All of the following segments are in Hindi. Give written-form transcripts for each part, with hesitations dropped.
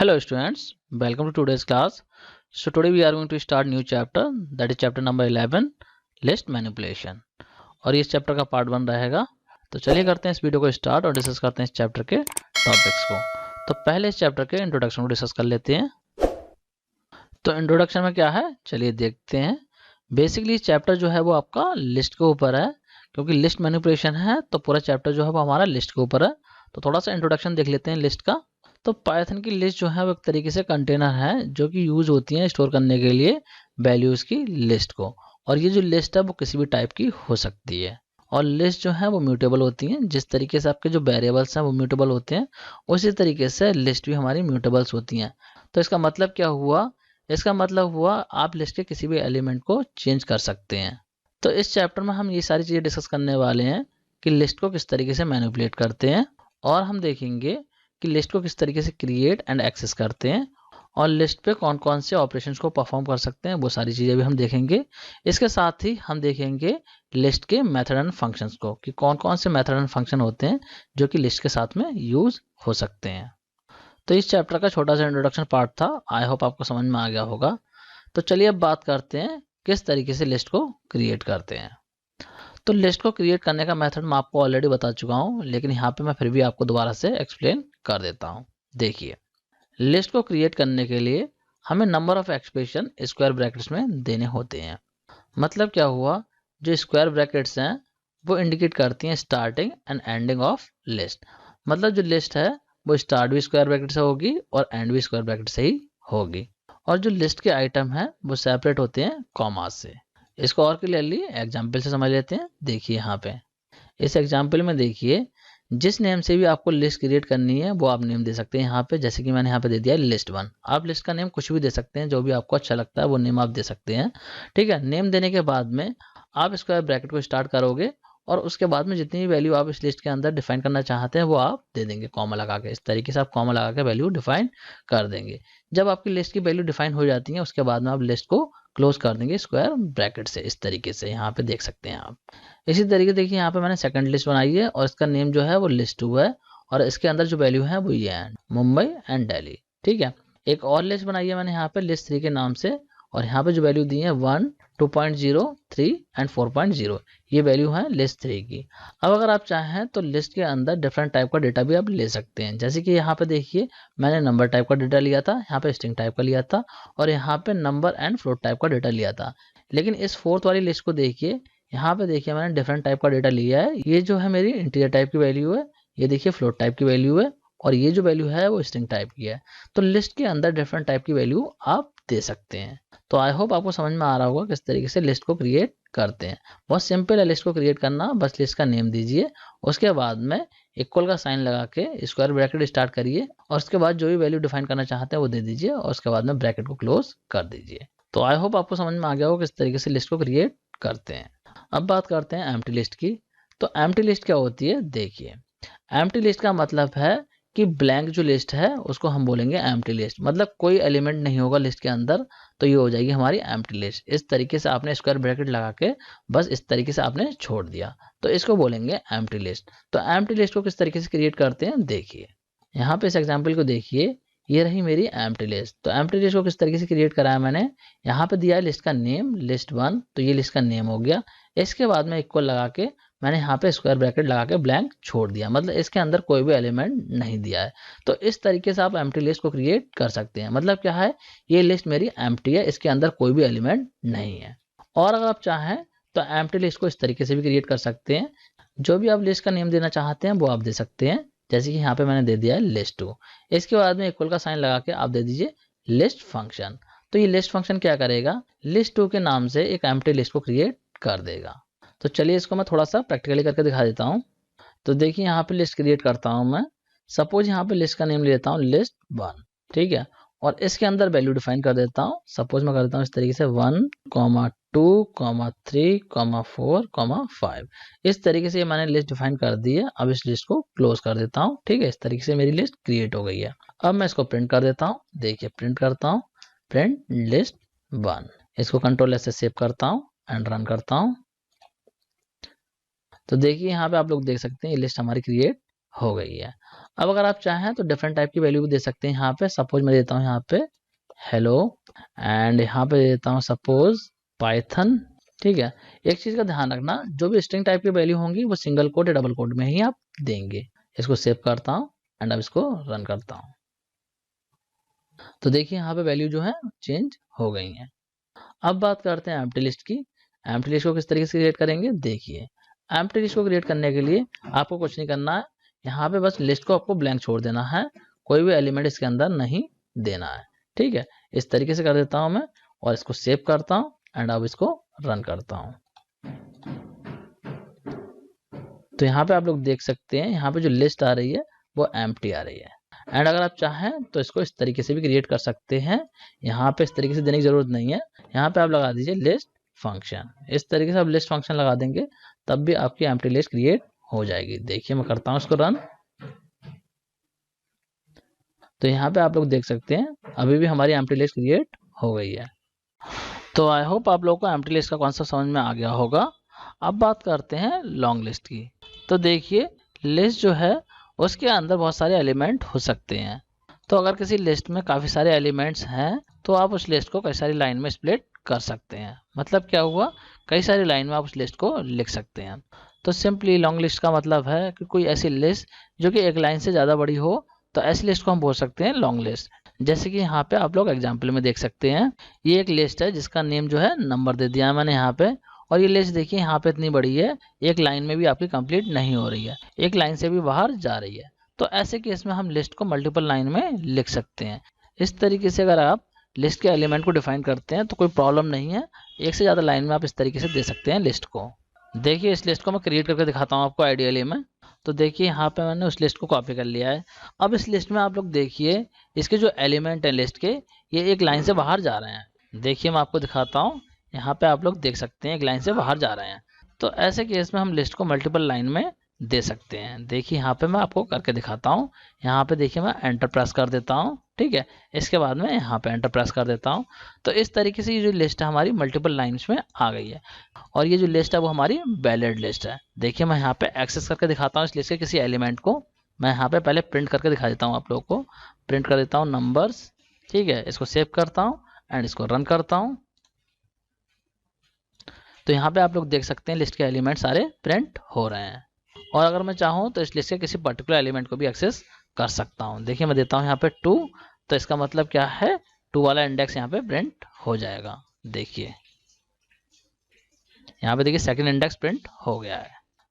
Hello students, welcome to today's class. So today we are going to start new chapter, that is chapter number 11 list manipulation. और ये इस चैप्टर का पार्ट 1 रहेगा। तो चलिए करते हैं इस वीडियो को स्टार्ट और डिस्कस करते हैं इस चैप्टर के टॉपिक्स को। तो पहले इस चैप्टर के इंट्रोडक्शन को डिस्कस कर लेते हैं। तो इंट्रोडक्शन में क्या है चलिए देखते हैं। बेसिकली इस चैप्टर जो है वो आपका लिस्ट के ऊपर है, क्योंकि लिस्ट मैनिपुलेशन है तो पूरा चैप्टर जो है वो हमारा लिस्ट के ऊपर है। तो थोड़ा सा इंट्रोडक्शन देख लेते हैं लिस्ट का। तो पाइथन की लिस्ट जो है वो एक तरीके से कंटेनर है जो कि यूज होती है स्टोर करने के लिए वैल्यूज की लिस्ट को। और ये जो लिस्ट है वो किसी भी टाइप की हो सकती है। और लिस्ट जो है वो म्यूटेबल होती हैं। जिस तरीके से आपके जो वेरिएबल्स हैं वो म्यूटेबल होते हैं, उसी तरीके से लिस्ट भी हमारी म्यूटेबल्स होती हैं। तो इसका मतलब क्या हुआ? इसका मतलब हुआ आप लिस्ट के किसी भी एलिमेंट को चेंज कर सकते हैं। तो इस चैप्टर में हम ये सारी चीज़ें डिस्कस करने वाले हैं कि लिस्ट को किस तरीके से मैनिपुलेट करते हैं, और हम देखेंगे कि लिस्ट को किस तरीके से क्रिएट एंड एक्सेस करते हैं, और लिस्ट पे कौन कौन से ऑपरेशंस को परफॉर्म कर सकते हैं, वो सारी चीज़ें भी हम देखेंगे। इसके साथ ही हम देखेंगे लिस्ट के मेथड एंड फंक्शंस को, कि कौन कौन से मेथड एंड फंक्शन होते हैं जो कि लिस्ट के साथ में यूज हो सकते हैं। तो इस चैप्टर का छोटा सा इंट्रोडक्शन पार्ट था, आई होप आपको समझ में आ गया होगा। तो चलिए अब बात करते हैं किस तरीके से लिस्ट को क्रिएट करते हैं। तो लिस्ट को क्रिएट करने का मेथड मैं आपको ऑलरेडी बता चुका हूँ, लेकिन यहाँ पे मैं फिर भी आपको दोबारा से एक्सप्लेन कर देता हूँ। देखिए, लिस्ट को क्रिएट करने के लिए हमें number of expression square brackets में देने होते हैं। मतलब क्या हुआ, जो स्क्वायर ब्रैकेट्स हैं वो इंडिकेट करती हैं starting and ending of list. मतलब जो लिस्ट है वो स्टार्ट भी स्क्वायर ब्रैकेट से होगी और एंड भी स्क्वायर ब्रैकेट से ही होगी। और जो लिस्ट के आइटम हैं वो सेपरेट होते हैं कॉमा से। इसको और क्लियरली एग्जाम्पल से समझ लेते हैं। देखिए यहाँ पे इस एग्जाम्पल में देखिए, जिस नेम से भी आपको लिस्ट क्रिएट करनी है वो आप नेम दे सकते हैं यहाँ पे। जैसे कि मैंने यहाँ पे दे दिया है लिस्ट 1। आप लिस्ट का नेम कुछ भी दे सकते हैं, जो भी आपको अच्छा लगता है वो नेम आप दे सकते हैं। ठीक है, नेम देने के बाद में आप स्क्वायर ब्रैकेट को स्टार्ट करोगे और उसके बाद में जितनी भी वैल्यू आप इस लिस्ट के अंदर डिफाइन करना चाहते हैं वो आप दे देंगे कॉमा लगा के। इस तरीके से आप कॉमा लगा के वैल्यू डिफाइन कर देंगे। जब आपकी लिस्ट की वैल्यू डिफाइन हो जाती है उसके बाद में आप लिस्ट को क्लोज कर देंगे स्क्वायर ब्रैकेट से। इस तरीके से यहाँ पे देख सकते हैं आप। इसी तरीके देखिए यहाँ पे मैंने सेकंड लिस्ट बनाई है और इसका नेम जो है वो लिस्ट 2 है, और इसके अंदर जो वैल्यू है वो ये है मुंबई एंड दिल्ली। ठीक है, एक और लिस्ट बनाई है मैंने यहाँ पे लिस्ट 3 के नाम से, और यहाँ पे जो वैल्यू दी है 1, 2.0, 3 एंड 4.0, ये वैल्यू है लिस्ट 3 की। अब अगर आप चाहें तो लिस्ट के अंदर डिफरेंट टाइप का डेटा भी आप ले सकते हैं। जैसे कि यहाँ पे देखिए मैंने नंबर टाइप का डेटा लिया था, यहाँ पे स्ट्रिंग टाइप का लिया था, और यहाँ पे नंबर एंड फ्लोट टाइप का डेटा लिया था। लेकिन इस फोर्थ वाली लिस्ट को देखिए, यहाँ पे देखिए मैंने डिफरेंट टाइप का डेटा लिया है। ये जो है मेरी इंटीजर टाइप की वैल्यू है, ये देखिए फ्लोट टाइप की वैल्यू है, और ये जो वैल्यू है वो स्ट्रिंग टाइप की है। तो लिस्ट के अंदर डिफरेंट टाइप की वैल्यू आप दे सकते हैं। तो आई होप आपको समझ में आ रहा होगा किस तरीके से लिस्ट को क्रिएट करते हैं। बहुत सिंपल है लिस्ट को क्रिएट करना, बस लिस्ट का नेम दीजिए, उसके बाद में इक्वल का साइन लगा के स्क्वायर ब्रैकेट स्टार्ट करिए, और उसके बाद जो भी वैल्यू डिफाइन करना चाहते हैं वो दे दीजिए, और उसके बाद में ब्रैकेट को क्लोज कर दीजिए। तो आई होप आपको समझ में आ गया होगा किस तरीके से लिस्ट को क्रिएट करते हैं। अब बात करते हैं एम्प्टी लिस्ट की। तो एम्प्टी लिस्ट क्या होती है? देखिए, एम्प्टी लिस्ट का मतलब है कि ब्लैंक जो लिस्ट है उसको हम बोलेंगे एम्प्टी लिस्ट। मतलब कोई एलिमेंट नहीं होगा लिस्ट के अंदर, तो ये हो जाएगी हमारी एम्प्टी लिस्ट। इस तरीके से आपने स्क्वायर ब्रैकेट लगा के बस इस तरीके से आपने छोड़ दिया, तो इसको बोलेंगे एम्प्टी लिस्ट। तो एम्प्टी लिस्ट को किस तरीके से क्रिएट करते हैं देखिए, यहाँ पे इस एग्जाम्पल को देखिए, ये रही मेरी एम्प्टी लिस्ट। तो एम्प्टी लिस्ट को किस तरीके से क्रिएट कराया मैंने, यहाँ पे दिया है लिस्ट का नेम लिस्ट 1, तो ये लिस्ट का नेम हो गया। इसके बाद में इक्वल लगा के मैंने यहाँ पे स्क्वायर ब्रैकेट लगा के ब्लैंक छोड़ दिया, मतलब इसके अंदर कोई भी एलिमेंट नहीं दिया है। तो इस तरीके से आप एम्प्टी लिस्ट को क्रिएट कर सकते हैं। मतलब क्या है, ये लिस्ट मेरी एम्प्टी है, इसके अंदर कोई भी एलिमेंट नहीं है। और अगर आप चाहें तो एम्प्टी लिस्ट को इस तरीके से भी क्रिएट कर सकते हैं। जो भी आप लिस्ट का नेम देना चाहते हैं वो आप दे सकते हैं। जैसे कि यहाँ पे मैंने दे दिया है लिस्ट 2। इसके बाद में इक्वल का साइन लगा के आप दे दीजिए लिस्ट फंक्शन। तो ये लिस्ट फंक्शन क्या करेगा, लिस्ट 2 के नाम से एक एम्प्टी लिस्ट को क्रिएट कर देगा। तो चलिए इसको मैं थोड़ा सा प्रैक्टिकली करके दिखा देता हूँ। तो देखिए यहाँ पे लिस्ट क्रिएट करता हूँ मैं। सपोज यहाँ पे लिस्ट का नेम ले लेता हूँ लिस्ट 1। ठीक है, और इसके अंदर वैल्यू डिफाइन कर देता हूँ। सपोज मैं कर देता हूँ इस तरीके से 1, 2, 3, 4, 5। इस तरीके से ये मैंने लिस्ट डिफाइन कर दी है। अब इस लिस्ट को क्लोज कर देता हूँ। ठीक है, इस तरीके से मेरी लिस्ट क्रिएट हो गई है। अब मैं इसको प्रिंट कर देता हूँ। देखिए प्रिंट करता हूँ, प्रिंट लिस्ट 1। इसको कंट्रोल एस से सेव करता हूँ एंड रन करता हूँ। तो देखिए यहाँ पे आप लोग देख सकते हैं ये लिस्ट हमारी क्रिएट हो गई है। अब अगर आप चाहें तो डिफरेंट टाइप की वैल्यू भी दे सकते हैं। यहाँ पे सपोज मैं देता हूँ यहाँ पे हेलो, एंड यहाँ पे देता हूँ सपोज पाइथन। ठीक है, एक चीज का ध्यान रखना, जो भी स्ट्रिंग टाइप की वैल्यू होंगी वो सिंगल कोट या डबल कोट में ही आप देंगे। इसको सेव करता हूँ एंड अब इसको रन करता हूँ। तो देखिए यहाँ पे वैल्यू जो है चेंज हो गई है। अब बात करते हैं एम्प्टी लिस्ट की। एम्प्टी लिस्ट को किस तरीके से क्रिएट करेंगे, देखिए एम्प्टी लिस्ट को क्रिएट करने के लिए आपको कुछ नहीं करना है, यहाँ पे बस लिस्ट को आपको ब्लैंक छोड़ देना है, कोई भी एलिमेंट इसके अंदर नहीं देना है। ठीक है, इस तरीके से कर देता हूं मैं और इसको सेव करता हूं एंड अब इसको रन करता हूं। तो यहाँ पे आप लोग देख सकते हैं यहाँ पे जो लिस्ट आ रही है वो एम्प्टी आ रही है। एंड अगर आप चाहें तो इसको इस तरीके से भी क्रिएट कर सकते हैं। यहाँ पे इस तरीके से देने की जरूरत नहीं है, यहाँ पे आप लगा दीजिए लिस्ट फंक्शन। इस तरीके से आप लिस्ट फंक्शन लगा देंगे तब भी आपकी एम्प्टी लिस्ट क्रिएट हो जाएगी। देखिए मैं करता हूँ इसको रन, तो यहाँ पे आप लोग देख सकते हैं अभी भी हमारी एम्प्टी लिस्ट क्रिएट हो गई है। तो आई होप आप लोगों को एम्प्टी लिस्ट का कॉन्सेप्ट समझ में आ गया होगा। अब बात करते हैं लॉन्ग लिस्ट की। तो देखिए लिस्ट जो है उसके अंदर बहुत सारे एलिमेंट हो सकते हैं। तो अगर किसी लिस्ट में काफ़ी सारे एलिमेंट्स हैं तो आप उस लिस्ट को कई सारी लाइन में स्प्लिट कर सकते हैं। मतलब क्या हुआ, कई सारी लाइन में आप उस लिस्ट को लिख सकते हैं। तो सिंपली लॉन्ग लिस्ट का मतलब है कि कोई ऐसी लिस्ट जो कि एक लाइन से ज़्यादा बड़ी हो, तो ऐसी लिस्ट को हम बोल सकते हैं लॉन्ग लिस्ट। जैसे कि यहाँ पे आप लोग एग्जाम्पल में देख सकते हैं, ये एक लिस्ट है जिसका नेम जो है नंबर दे दिया है मैंने यहाँ पे। और ये लिस्ट देखिए यहाँ पे इतनी बड़ी है, एक लाइन में भी आपकी कंप्लीट नहीं हो रही है, एक लाइन से भी बाहर जा रही है। तो ऐसे केस में हम लिस्ट को मल्टीपल लाइन में लिख सकते हैं। इस तरीके से अगर आप लिस्ट के एलिमेंट को डिफाइन करते हैं तो कोई प्रॉब्लम नहीं है, एक से ज़्यादा लाइन में आप इस तरीके से दे सकते हैं लिस्ट को। देखिए इस लिस्ट को मैं क्रिएट करके दिखाता हूँ आपको आइडियली में। तो देखिए यहाँ पे मैंने उस लिस्ट को कॉपी कर लिया है। अब इस लिस्ट में आप लोग देखिए इसके जो एलिमेंट है लिस्ट के, ये एक लाइन से बाहर जा रहे हैं। देखिए मैं आपको दिखाता हूँ, यहाँ पे आप लोग देख सकते हैं एक लाइन से बाहर जा रहे हैं। तो ऐसे केस में हम लिस्ट को मल्टीपल लाइन में दे सकते हैं। देखिए यहाँ पे मैं आपको करके दिखाता हूँ। यहाँ पे देखिए मैं एंटर प्रेस कर देता हूँ, ठीक है, इसके बाद में यहाँ पे एंटर प्रेस कर देता हूँ। तो इस तरीके से ये जो लिस्ट है हमारी मल्टीपल लाइन्स में आ गई है। और ये जो लिस्ट है वो हमारी वैलिड लिस्ट है। देखिए मैं यहाँ पे एक्सेस करके दिखाता हूँ इस लिस्ट के किसी एलिमेंट को। मैं यहाँ पे पहले प्रिंट करके दिखा देता हूँ आप लोगों को। प्रिंट कर देता हूँ नंबर्स, ठीक है, इसको सेव करता हूँ एंड इसको रन करता हूँ। तो यहाँ पे आप लोग देख सकते हैं लिस्ट के एलिमेंट सारे प्रिंट हो रहे हैं। और अगर मैं चाहूँ तो इस लिस्ट के किसी पर्टिकुलर एलिमेंट को भी एक्सेस कर सकता हूँ। देखिए मैं देता हूँ यहाँ पे 2, तो इसका मतलब क्या है, 2 वाला इंडेक्स यहाँ पे प्रिंट हो जाएगा। देखिए यहाँ पे देखिए सेकंड इंडेक्स प्रिंट हो गया है।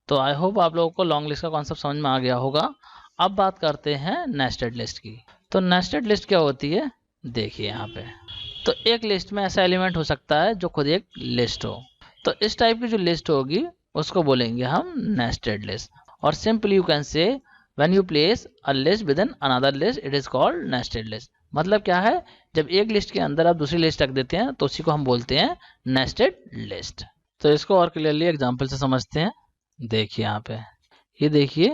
तो आई होप आप लोगों को लॉन्ग लिस्ट का कॉन्सेप्ट समझ में आ गया होगा। अब बात करते हैं नेस्टेड लिस्ट की। तो नेस्टेड लिस्ट क्या होती है, देखिए यहाँ पे। तो एक लिस्ट में ऐसा एलिमेंट हो सकता है जो खुद एक लिस्ट हो। तो इस टाइप की जो लिस्ट होगी उसको बोलेंगे हम नेस्टेड लिस्ट। और simply you can say when you place a list with in another list it is called nested list. मतलब क्या है, जब एक लिस्ट के अंदर आप दूसरी लिस्ट रख देते हैं तो उसी को हम बोलते हैं नेस्टेड लिस्ट। तो इसको और क्लियरली एग्जांपल से समझते हैं। देखिए यहाँ पे, ये देखिए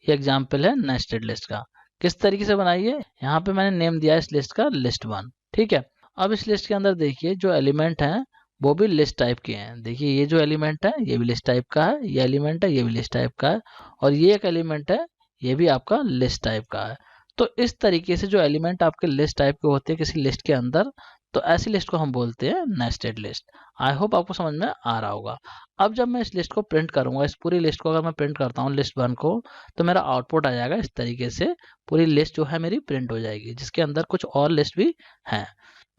ये एग्जांपल है नेस्टेड लिस्ट का। किस तरीके से बनाई है, यहाँ पे मैंने नेम दिया है इस लिस्ट का लिस्ट 1, ठीक है। अब इस लिस्ट के अंदर देखिए जो एलिमेंट हैं वो भी लिस्ट टाइप के हैं। देखिए ये जो एलिमेंट है ये भी लिस्ट टाइप का है, ये एलिमेंट है ये भी लिस्ट टाइप का है, और ये एक एलिमेंट है ये भी आपका लिस्ट टाइप का है। तो इस तरीके से जो एलिमेंट आपके लिस्ट टाइप के होते हैं किसी लिस्ट के अंदर, तो ऐसी लिस्ट को हम बोलते हैं नेस्टेड लिस्ट। आई होप आपको समझ में आ रहा होगा। अब जब मैं इस लिस्ट को प्रिंट करूंगा, इस पूरी लिस्ट को अगर मैं प्रिंट करता हूँ लिस्ट 1 को, तो मेरा आउटपुट आ जाएगा इस तरीके से। पूरी लिस्ट जो है मेरी प्रिंट हो जाएगी जिसके अंदर कुछ और लिस्ट भी हैं।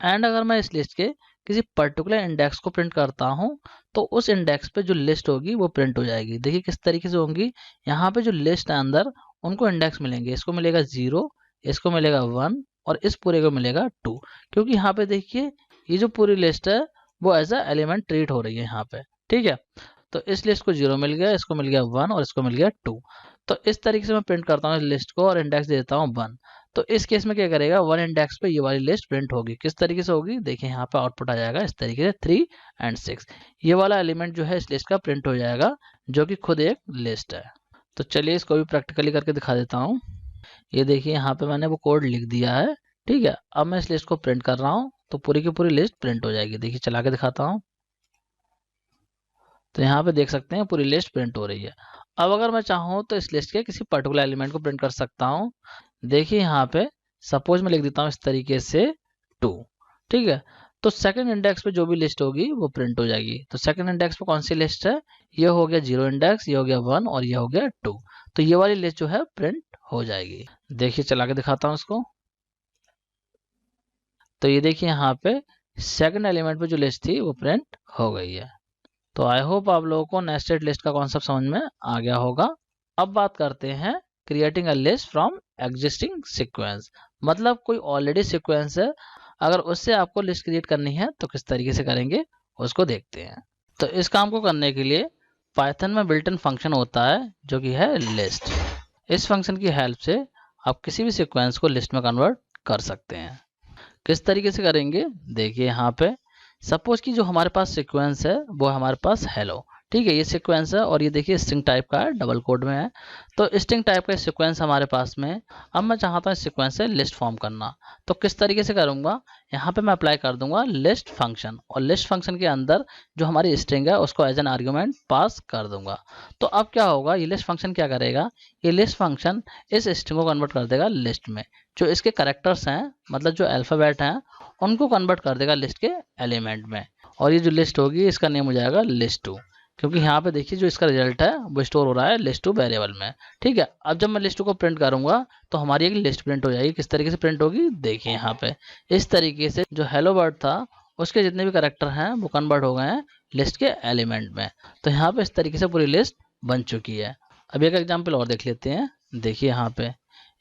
एंड अगर मैं इस लिस्ट के किसी पर्टिकुलर इंडेक्स को प्रिंट करता हूं तो उस इंडेक्स पे जो लिस्ट होगी वो प्रिंट हो जाएगी। देखिए किस तरीके से होंगी, यहाँ पे जो लिस्ट है अंदर उनको इंडेक्स मिलेंगे, इसको मिलेगा 0, इसको मिलेगा 1 और इस पूरे को मिलेगा 2। क्योंकि यहाँ पे देखिए ये जो पूरी लिस्ट है वो एज अ एलिमेंट ट्रीट हो रही है यहाँ पे, ठीक है। तो इस लिस्ट को 0 मिल गया, इसको मिल गया 1 और इसको मिल गया 2। तो इस तरीके से मैं प्रिंट करता हूँ इस लिस्ट को और इंडेक्स दे देता हूँ 1। तो इस केस में क्या करेगा, 1 इंडेक्स पे ये वाली लिस्ट प्रिंट होगी। किस तरीके से होगी, देखिए यहाँ पे आउटपुट आ जाएगा इस तरीके से 3 और 6। ये वाला एलिमेंट जो है इस लिस्ट का प्रिंट हो जाएगा जो कि खुद एक लिस्ट है। तो चलिए इसको भी प्रैक्टिकली करके दिखा देता हूँ। ये देखिए यहाँ पे मैंने वो कोड लिख दिया है, ठीक है। अब मैं इस लिस्ट को प्रिंट कर रहा हूँ तो पूरी की पूरी लिस्ट प्रिंट हो जाएगी। देखिए चला के दिखाता हूँ, तो यहाँ पे देख सकते हैं पूरी लिस्ट प्रिंट हो रही है। अब अगर मैं चाहूँ तो इस लिस्ट के किसी पर्टिकुलर एलिमेंट को प्रिंट कर सकता हूँ। देखिए यहाँ पे सपोज मैं लिख देता हूँ इस तरीके से 2, ठीक है। तो सेकंड इंडेक्स पे जो भी लिस्ट होगी वो प्रिंट हो जाएगी। तो सेकंड इंडेक्स पे कौन सी लिस्ट है, ये हो गया 0 इंडेक्स, ये हो गया 1 और ये हो गया 2। तो ये वाली लिस्ट जो है प्रिंट हो जाएगी। देखिए चला के दिखाता हूँ इसको। तो ये देखिए यहाँ पे सेकंड एलिमेंट पे जो लिस्ट थी वो प्रिंट हो गई है। तो आई होप आप लोगों को नेस्टेड लिस्ट का कॉन्सेप्ट समझ में आ गया होगा। अब बात करते हैं creating a list from existing sequence. मतलब कोई ऑलरेडी सीक्वेंस है, अगर उससे आपको लिस्ट क्रिएट करनी है तो किस तरीके से करेंगे उसको देखते हैं। तो इस काम को करने के लिए पाइथन में बिल्ट इन फंक्शन होता है जो कि है लिस्ट। इस फंक्शन की हेल्प से आप किसी भी सीक्वेंस को लिस्ट में कन्वर्ट कर सकते हैं। किस तरीके से करेंगे, देखिए यहाँ पे सपोज कि जो हमारे पास सीक्वेंस है वो हमारे पास हेलो, ठीक है, ये सीक्वेंस है और ये देखिए स्ट्रिंग टाइप का है, डबल कोड में है। तो स्ट्रिंग टाइप का सीक्वेंस हमारे पास में है। अब मैं चाहता हूँ इस सीक्वेंस से लिस्ट फॉर्म करना, तो किस तरीके से करूँगा, यहाँ पे मैं अप्लाई कर दूंगा लिस्ट फंक्शन और लिस्ट फंक्शन के अंदर जो हमारी स्ट्रिंग है उसको एज एन आर्ग्यूमेंट पास कर दूंगा। तो अब क्या होगा, ये लिस्ट फंक्शन क्या करेगा, ये लिस्ट फंक्शन इस स्ट्रिंग को कन्वर्ट कर देगा लिस्ट में। जो इसके कैरेक्टर्स हैं मतलब जो अल्फ़ाबेट हैं उनको कन्वर्ट कर देगा लिस्ट के एलिमेंट में। और ये जो लिस्ट होगी इसका नेम हो जाएगा list2, क्योंकि यहाँ पे देखिए जो इसका रिजल्ट है वो स्टोर हो रहा है list2 वेरिएबल में, ठीक है। अब जब मैं list2 को प्रिंट करूंगा तो हमारी एक लिस्ट प्रिंट हो जाएगी। किस तरीके से प्रिंट होगी, देखिए यहाँ पे इस तरीके से जो हेलो वर्ड था उसके जितने भी कैरेक्टर हैं वो कन्वर्ट हो गए हैं लिस्ट के एलिमेंट में। तो यहाँ पे इस तरीके से पूरी लिस्ट बन चुकी है। अब एक एग्जाम्पल और देख लेते हैं। देखिए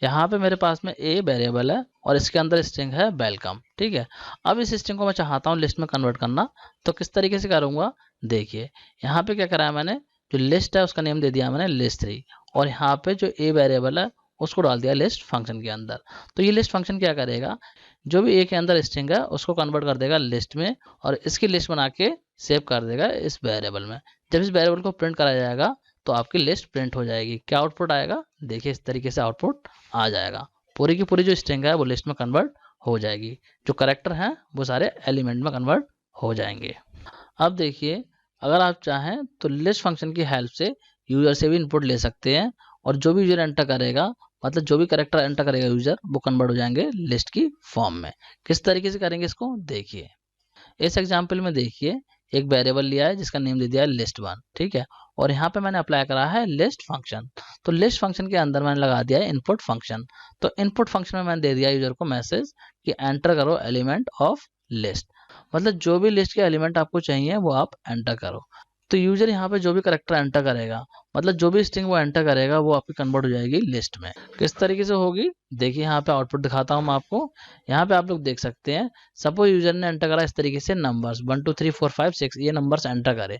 यहाँ पे मेरे पास में ए वेरिएबल है और इसके अंदर स्ट्रिंग है वेलकम, ठीक है। अब इस स्ट्रिंग को मैं चाहता हूँ लिस्ट में कन्वर्ट करना, तो किस तरीके से करूँगा, देखिए यहाँ पे क्या करा है मैंने, जो लिस्ट है उसका नेम दे दिया मैंने list3 और यहाँ पे जो ए वेरिएबल है उसको डाल दिया लिस्ट फंक्शन के अंदर। तो ये लिस्ट फंक्शन क्या करेगा, जो भी ए के अंदर स्ट्रिंग है उसको कन्वर्ट कर देगा लिस्ट में और इसकी लिस्ट बना के सेव कर देगा इस वेरिएबल में। जब इस वेरिएबल को प्रिंट करा जाएगा तो आपकी लिस्ट प्रिंट हो जाएगी। क्या आउटपुट आएगा, देखिए इस तरीके से आउटपुट आ जाएगा। पूरी की पूरी जो स्ट्रिंग है वो लिस्ट में कन्वर्ट हो जाएगी, जो कैरेक्टर हैं वो सारे एलिमेंट में कन्वर्ट हो जाएंगे। अब देखिए अगर आप चाहें तो लिस्ट फंक्शन की हेल्प से यूजर से भी इनपुट ले सकते हैं और जो भी यूजर एंटर करेगा मतलब जो भी कैरेक्टर एंटर करेगा यूजर वो कन्वर्ट हो जाएंगे लिस्ट की फॉर्म में। किस तरीके से करेंगे इसको, देखिए इस एग्जाम्पल में देखिए एक वेरिएबल लिया है जिसका नेम दे दिया है list1, ठीक है। और यहाँ पे मैंने अप्लाई करा है लिस्ट फंक्शन। तो लिस्ट फंक्शन के अंदर मैंने लगा दिया है इनपुट फंक्शन। तो इनपुट फंक्शन में मैंने दे दिया यूजर को मैसेज कि एंटर करो एलिमेंट ऑफ लिस्ट, मतलब जो भी लिस्ट के एलिमेंट आपको चाहिए वो आप एंटर करो। तो यूजर यहाँ पे जो भी करेक्टर एंटर करेगा मतलब जो भी स्ट्रिंग वो एंटर करेगा वो आपकी कन्वर्ट हो जाएगी लिस्ट में। किस तरीके से होगी, देखिए यहाँ पे आउटपुट दिखाता हूँ मैं आपको। यहाँ पे आप लोग देख सकते हैं सपोज यूजर ने एंटर करा इस तरीके से नंबर्स 1 2 3 4 5 6 ये नंबर्स एंटर करे,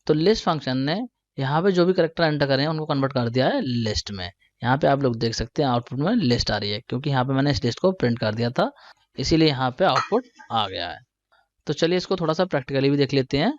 तो लिस्ट फंक्शन ने यहाँ पे जो भी करेक्टर एंटर करे हैं उनको कन्वर्ट कर दिया है लिस्ट में। यहाँ पे आप लोग देख सकते हैं आउटपुट में लिस्ट आ रही है क्योंकि यहाँ पे मैंने इस लिस्ट को प्रिंट कर दिया था, इसीलिए यहाँ पे आउटपुट आ गया है। तो चलिए इसको थोड़ा सा प्रैक्टिकली भी देख लेते हैं।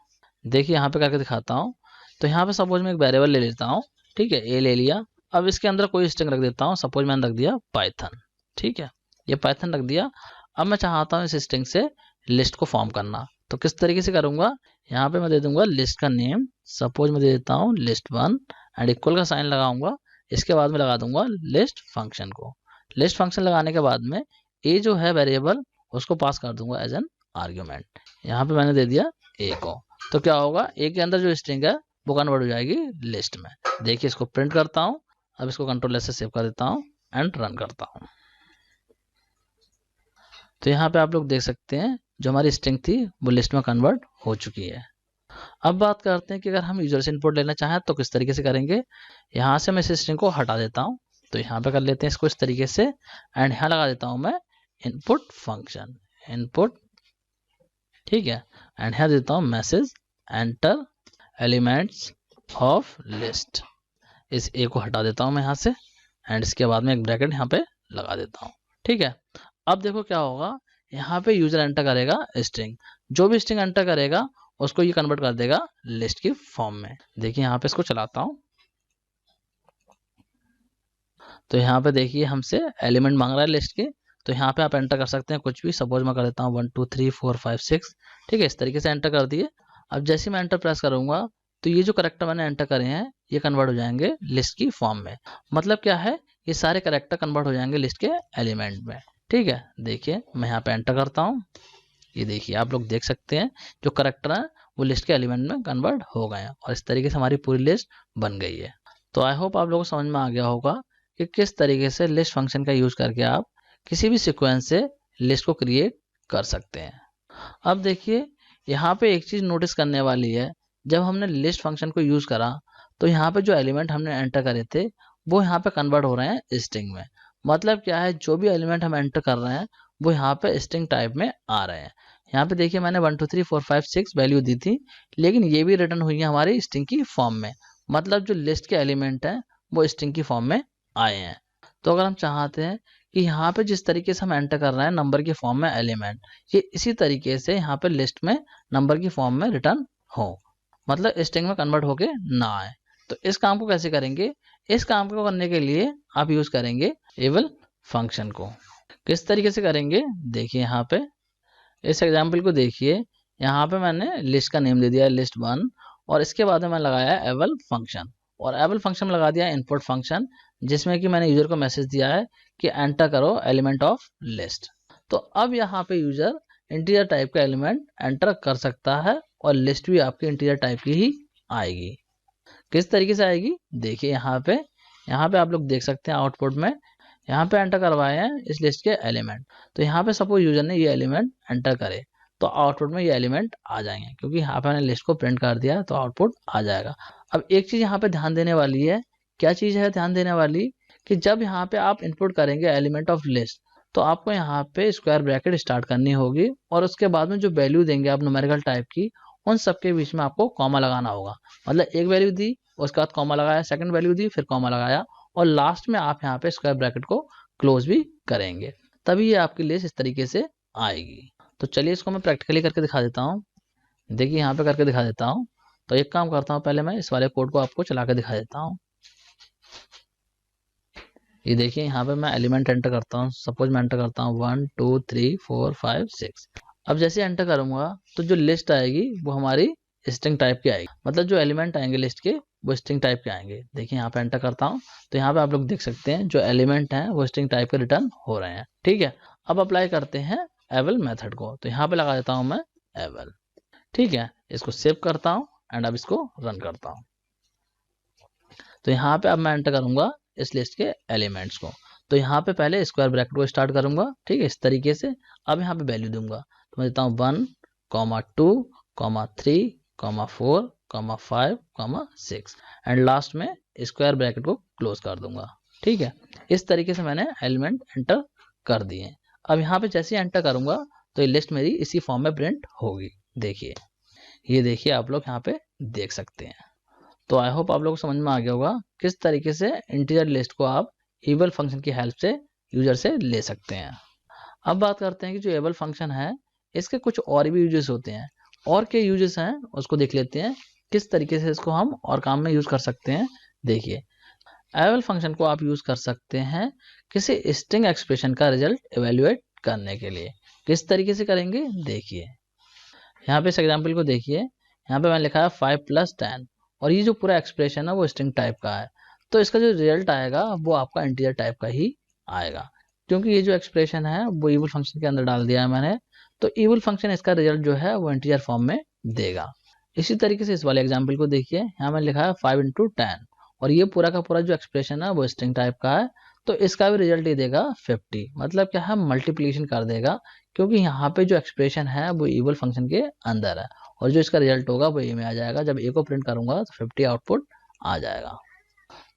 देखिए यहाँ पे करके दिखाता हूँ। तो यहाँ पे सपोज मैं एक वेरिएबल ले लेता हूँ, ठीक है, ए ले लिया। अब इसके अंदर कोई स्ट्रिंग रख देता हूँ, सपोज मैंने रख दिया पाइथन, ठीक है, ये पाइथन रख दिया। अब मैं चाहता हूँ इस स्ट्रिंग से लिस्ट को फॉर्म करना, तो किस तरीके से करूँगा, यहाँ पे मैं दे दूंगा लिस्ट का नेम, सपोज मैं दे देता हूँ list1 एंड इक्वल का साइन लगाऊंगा। इसके बाद में लगा दूंगा लिस्ट फंक्शन को। लिस्ट फंक्शन लगाने के बाद में ए जो है वेरिएबल उसको पास कर दूंगा एज एन आर्ग्यूमेंट। यहाँ पे मैंने दे दिया ए को, तो क्या होगा, ए के अंदर जो स्ट्रिंग है वो कन्वर्ट हो जाएगी लिस्ट में। देखिए इसको प्रिंट करता हूँ, अब इसको कंट्रोल एस से सेव कर देता हूँ एंड रन करता हूँ। तो यहाँ पे आप लोग देख सकते हैं जो हमारी स्ट्रिंग थी वो लिस्ट में कन्वर्ट हो चुकी है। अब बात करते हैं कि अगर हम यूजर से इनपुट लेना चाहें तो किस तरीके से करेंगे। यहाँ से मैं इस स्ट्रिंग को हटा देता हूँ, तो यहाँ पे कर लेते हैं इसको इस तरीके से एंड यहाँ लगा देता हूँ मैं इनपुट फंक्शन, इनपुट, ठीक है, एंड यहाँ देता हूँ message enter elements of list. इस ए को हटा देता हूँ मैं यहाँ से एंड इसके बाद में एक ब्रैकेट यहाँ पे लगा देता हूँ, ठीक है। अब देखो क्या होगा, यहाँ पे यूजर एंटर करेगा स्ट्रिंग, जो भी स्ट्रिंग एंटर करेगा उसको ये कन्वर्ट कर देगा लिस्ट की फॉर्म में। देखिए यहाँ पे इसको चलाता हूँ, तो यहाँ पे देखिए हमसे एलिमेंट मांग रहा है लिस्ट के, तो यहाँ पे आप एंटर कर सकते हैं कुछ भी। सपोज मैं कर देता हूँ 1 2 3 4 5 6, ठीक है, इस तरीके से एंटर कर दिए। अब जैसे मैं एंटर प्रेस करूंगा तो ये जो कैरेक्टर मैंने एंटर करे हैं ये कन्वर्ट हो जाएंगे लिस्ट की फॉर्म में। मतलब क्या है, ये सारे कैरेक्टर कन्वर्ट हो जाएंगे लिस्ट के एलिमेंट में। ठीक है, देखिए मैं यहाँ पे एंटर करता हूँ, ये देखिए आप लोग देख सकते हैं जो कैरेक्टर है वो लिस्ट के एलिमेंट में कन्वर्ट हो गए हैं और इस तरीके से हमारी पूरी लिस्ट बन गई है। तो आई होप आप लोगों को समझ में आ गया होगा कि किस तरीके से लिस्ट फंक्शन का यूज करके आप किसी भी सीक्वेंस से लिस्ट को क्रिएट कर सकते हैं। अब देखिए यहाँ पे एक चीज नोटिस करने वाली है, जब हमने लिस्ट फंक्शन को यूज करा तो यहाँ पे जो एलिमेंट हमने एंटर करे थे वो यहाँ पे कन्वर्ट हो रहे हैं स्ट्रिंग में। मतलब क्या है, जो भी एलिमेंट हम एंटर कर रहे हैं वो यहाँ पे स्ट्रिंग टाइप में आ रहे हैं। यहाँ पे देखिए मैंने 1 2 3 4 5 6 वैल्यू दी थी, लेकिन ये भी रिटर्न हुई है हमारी स्ट्रिंग की फॉर्म में। मतलब जो लिस्ट के एलिमेंट हैं वो स्ट्रिंग की फॉर्म में आए हैं। तो अगर हम चाहते हैं कि यहाँ पे जिस तरीके से हम एंटर कर रहे हैं नंबर की फॉर्म में एलिमेंट, ये इसी तरीके से यहाँ पे लिस्ट में नंबर की फॉर्म में रिटर्न हो, मतलब स्ट्रिंग में कन्वर्ट होके ना आए, तो इस काम को कैसे करेंगे? इस काम को करने के लिए आप यूज करेंगे एबल फंक्शन को। किस तरीके से करेंगे देखिए, यहाँ पे इस एग्जाम्पल को देखिए, यहाँ पे मैंने लिस्ट का नेम दे दिया लिस्ट 1 और इसके बाद में मैं लगाया एबल फंक्शन और एबल फंक्शन में लगा दिया इनपुट फंक्शन, जिसमें कि मैंने यूजर को मैसेज दिया है कि एंटर करो एलिमेंट ऑफ लिस्ट। तो अब यहाँ पे यूजर इंटीजर टाइप का एलिमेंट एंटर कर सकता है और लिस्ट भी आपकी इंटीजर टाइप की ही आएगी। किस तरीके से आएगी देखिए, यहाँ पे आप लोग देख सकते हैं आउटपुट में यहाँ पे एंटर करवाए हैं इस लिस्ट के एलिमेंट। तो यहाँ पे सपोज यूजर ने ये एलिमेंट एंटर करे तो आउटपुट में ये एलिमेंट आ जाएंगे, क्योंकि यहाँ पे मैंने लिस्ट को प्रिंट कर दिया तो आउटपुट आ जाएगा। अब एक चीज यहाँ पे ध्यान देने वाली है, क्या चीज है ध्यान देने वाली, कि जब यहाँ पे आप इनपुट करेंगे एलिमेंट ऑफ लिस्ट तो आपको यहाँ पे स्क्वायर ब्रैकेट स्टार्ट करनी होगी और उसके बाद में जो वैल्यू देंगे आप न्यूमेरिकल टाइप की, उन सबके बीच में आपको कॉमा लगाना होगा। मतलब एक वैल्यू दी उसके बाद कॉमा लगाया, सेकंड वैल्यू दी फिर कॉमा लगाया और लास्ट में आप यहाँ पे स्क्वायर ब्रैकेट को क्लोज भी करेंगे, तभी ये आपकी लिस्ट इस तरीके से आएगी। तो चलिए इसको मैं प्रैक्टिकली करके दिखा देता हूँ। देखिए यहाँ पे करके दिखा देता हूँ। तो एक काम करता हूँ, पहले मैं इस वाले कोड को आपको चला के दिखा देता हूँ। ये देखिए यहाँ पे मैं एलिमेंट एंटर करता हूँ, सपोज मैं एंटर करता हूँ 1 2 3 4 5 6। अब जैसे एंटर करूंगा तो जो लिस्ट आएगी वो हमारी स्ट्रिंग टाइप की आएगी, मतलब जो एलिमेंट आएंगे लिस्ट के वो स्ट्रिंग टाइप के आएंगे। देखिए यहाँ पे एंटर करता हूँ तो यहाँ पे आप लोग देख सकते हैं जो एलिमेंट हैं वो स्ट्रिंग टाइप के रिटर्न हो रहे हैं। ठीक है, अब अप्लाई करते हैं एबल मेथड को, तो यहाँ पे लगा देता हूँ मैं एबल। ठीक है, इसको सेव करता हूँ एंड अब इसको रन करता हूँ। तो यहाँ पे अब मैं एंटर करूंगा इस लिस्ट के एलिमेंट्स को, तो यहाँ पे पहले स्क्वायर ब्रैकेट को स्टार्ट करूंगा। ठीक है, इस तरीके से। अब यहाँ पे वैल्यू दूंगा, तो मैं देता हूँ 1 2 3 4 5 6 एंड लास्ट में स्क्वायर ब्रैकेट को क्लोज कर दूंगा। ठीक है, इस तरीके से मैंने एलिमेंट एंटर कर दिए। अब यहाँ पे जैसे ही एंटर करूंगा तो ये लिस्ट मेरी इसी फॉर्म में प्रिंट होगी। देखिए, ये देखिए आप लोग यहाँ पे देख सकते हैं। तो आई होप आप लोगों को समझ में आ गया होगा किस तरीके से इंटीजर लिस्ट को आप एबल फंक्शन की हेल्प से यूजर से ले सकते हैं। अब बात करते हैं कि जो एबल फंक्शन है इसके कुछ और भी यूजेस होते हैं, और क्या यूजेस हैं उसको देख लेते हैं, किस तरीके से इसको हम और काम में यूज कर सकते हैं। देखिए, एबल फंक्शन को आप यूज कर सकते हैं किसी स्ट्रिंग एक्सप्रेशन का रिजल्ट इवेल्युएट करने के लिए। किस तरीके से करेंगे देखिए, यहाँ पे इस एग्जाम्पल को देखिए, यहाँ पे मैंने लिखा है 5 + 10 और ये जो पूरा एक्सप्रेशन है वो स्ट्रिंग टाइप का है, तो इसका जो रिजल्ट आएगा वो आपका इंटीजर टाइप का ही आएगा, क्योंकि ये जो एक्सप्रेशन है वो एबल फंक्शन के अंदर डाल दिया है मैंने। तो एबल फंक्शन इसका रिजल्ट जो है वो इंटीजर फॉर्म में देगा। इसी तरीके से इस वाले एग्जाम्पल को देखिए, यहाँ मैंने लिखा है 5 × 10 और ये पूरा का पूरा जो एक्सप्रेशन है वो स्ट्रिंग टाइप का है, तो इसका भी रिजल्ट ये देगा 50। मतलब क्या है, मल्टीप्लिकेशन कर देगा, क्योंकि यहाँ पे जो एक्सप्रेशन है वो एबल फंक्शन के अंदर है और जो इसका रिजल्ट होगा वो ए में आ जाएगा। जब ए को प्रिंट करूंगा तो 50 आउटपुट आ जाएगा।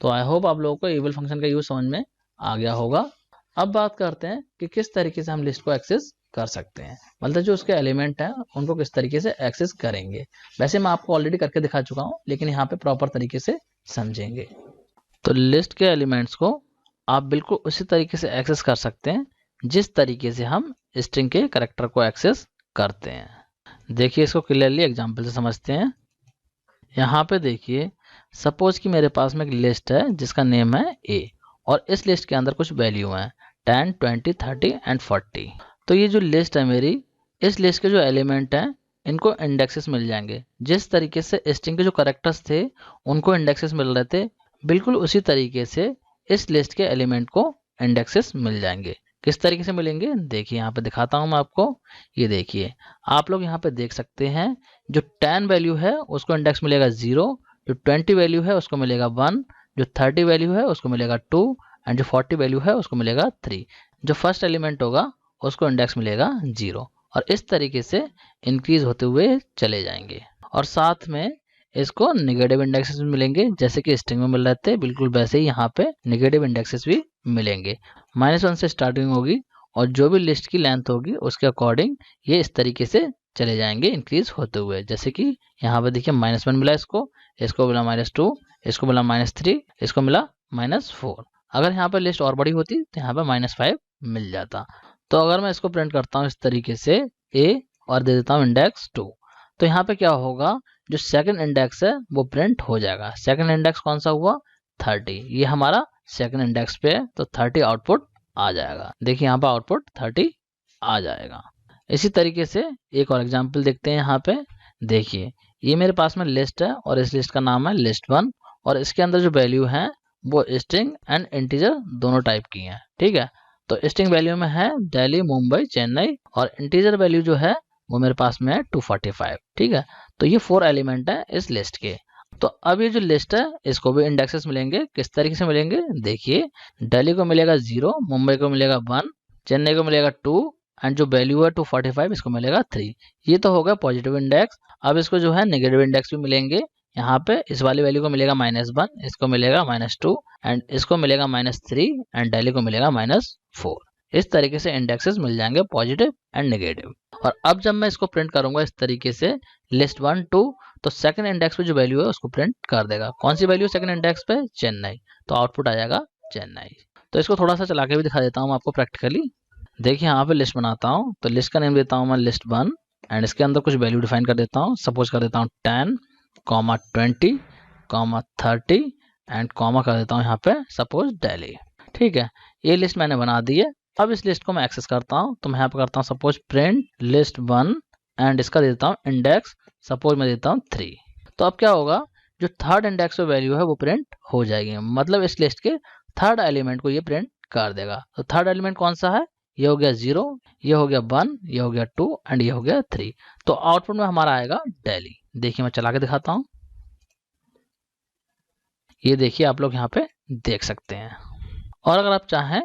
तो आई होप आप लोगों को एबल फंक्शन का यूज समझ में आ गया होगा। अब बात करते हैं कि किस तरीके से हम लिस्ट को एक्सेस कर सकते हैं, मतलब जो उसके एलिमेंट हैं उनको किस तरीके से एक्सेस करेंगे। वैसे मैं आपको ऑलरेडी करके दिखा चुका हूँ, लेकिन यहाँ पे प्रॉपर तरीके से समझेंगे। तो लिस्ट के एलिमेंट्स को आप बिल्कुल उसी तरीके से एक्सेस कर सकते हैं जिस तरीके से हम स्ट्रिंग के कैरेक्टर को एक्सेस करते हैं। देखिए, इसको क्लियरली एग्जांपल से समझते हैं। यहाँ पे देखिए, सपोज कि मेरे पास में एक लिस्ट है जिसका नेम है ए और इस लिस्ट के अंदर कुछ वैल्यू हैं 10 20 30 एंड 40। तो ये जो लिस्ट है मेरी, इस लिस्ट के जो एलिमेंट हैं इनको इंडेक्सेस मिल जाएंगे। जिस तरीके से स्ट्रिंग के जो कैरेक्टर्स थे उनको इंडेक्सेस मिल रहे थे, बिल्कुल उसी तरीके से इस लिस्ट के एलिमेंट को इंडेक्सेस मिल जाएंगे। किस तरीके से मिलेंगे देखिए, यहाँ पे दिखाता हूँ मैं आपको। ये देखिए, आप लोग यहाँ पे देख सकते हैं, जो 10 वैल्यू है उसको इंडेक्स मिलेगा 0, जो 20 वैल्यू है उसको मिलेगा 1, जो 30 वैल्यू है उसको मिलेगा 2 एंड जो 40 वैल्यू है उसको मिलेगा 3। जो फर्स्ट एलिमेंट होगा उसको इंडेक्स मिलेगा 0, और इस तरीके से इंक्रीज होते हुए चले जाएंगे। और साथ में इसको नेगेटिव इंडेक्सेस भी मिलेंगे, जैसे कि स्ट्रिंग में मिल रहे थे बिल्कुल वैसे ही यहाँ पे नेगेटिव इंडेक्सेस भी मिलेंगे। -1 से स्टार्टिंग होगी और जो भी लिस्ट की लेंथ होगी उसके अकॉर्डिंग ये इस तरीके से चले जाएंगे इंक्रीज होते हुए। जैसे कि यहाँ पे देखिए -1 मिला इसको, इसको मिला -2, इसको मिला -3, इसको मिला -4। अगर यहाँ पे लिस्ट और बड़ी होती तो यहाँ पे -5 मिल जाता। तो अगर मैं इसको प्रिंट करता हूँ इस तरीके से a और दे देता हूँ इंडेक्स 2, तो यहाँ पे क्या होगा, जो सेकंड इंडेक्स है वो प्रिंट हो जाएगा। सेकंड इंडेक्स कौन सा हुआ 30, ये हमारा सेकंड इंडेक्स पे है, तो 30 आउटपुट आ जाएगा। देखिए यहाँ पे आउटपुट 30 आ जाएगा। इसी तरीके से एक और एग्जांपल देखते हैं। यहाँ पे देखिए, ये मेरे पास में लिस्ट है और इस लिस्ट का नाम है list1, और इसके अंदर जो वैल्यू है वो स्ट्रिंग एंड इंटीजर दोनों टाइप की हैं। ठीक है, तो स्ट्रिंग वैल्यू में है दिल्ली, मुंबई, चेन्नई, और इंटीजर वैल्यू जो है वो मेरे पास में है 245। ठीक है, तो ये 4 एलिमेंट है इस लिस्ट के। तो अब ये जो लिस्ट है इसको भी इंडेक्सेस मिलेंगे। किस तरीके से मिलेंगे देखिए, दिल्ली को मिलेगा 0, मुंबई को मिलेगा 1, चेन्नई को मिलेगा 2 एंड जो वैल्यू है 245 इसको मिलेगा 3। ये तो होगा पॉजिटिव इंडेक्स। अब इसको जो है नेगेटिव इंडेक्स भी मिलेंगे। यहाँ पे इस वाली वैल्यू को मिलेगा -1, इसको मिलेगा -2 एंड इसको मिलेगा -3 एंड दिल्ली को मिलेगा -4। इस तरीके से इंडेक्सेस मिल जाएंगे पॉजिटिव एंड नेगेटिव। और अब जब मैं इसको प्रिंट करूंगा इस तरीके से list1 2, तो सेकंड इंडेक्स पे जो वैल्यू है उसको प्रिंट कर देगा। कौन सी वैल्यू सेकंड इंडेक्स पे, चेन्नई, तो आउटपुट आ जाएगा चेन्नई। तो इसको थोड़ा सा चला के भी दिखा देता हूँ आपको प्रैक्टिकली। देखिए यहाँ पे लिस्ट बनाता हूँ, तो लिस्ट का नेम देता हूँ मैं list1 एंड इसके अंदर कुछ वैल्यू डिफाइन कर देता हूँ। सपोज कर देता हूँ 10, 20, 30 एंड कॉमा कर देता हूँ यहाँ पे सपोज दिल्ली। ठीक है, ये लिस्ट मैंने बना दी है। अब इस लिस्ट को मैं एक्सेस करता हूँ, तो मैं यहाँ पे करता हूँ सपोज प्रिंट list1 एंड इसका देता हूँ इंडेक्स, सपोज मैं देता हूँ 3। तो अब क्या होगा, जो थर्ड इंडेक्स पे वैल्यू है वो प्रिंट हो जाएगी, मतलब इस लिस्ट के थर्ड एलिमेंट को ये प्रिंट कर देगा। तो थर्ड एलिमेंट कौन सा है, ये हो गया 0, ये हो गया 1, ये हो गया 2 एंड ये हो गया 3। तो आउटपुट में हमारा आएगा दिल्ली। देखिए मैं चला के दिखाता हूँ, ये देखिए आप लोग यहाँ पे देख सकते हैं। और अगर आप चाहें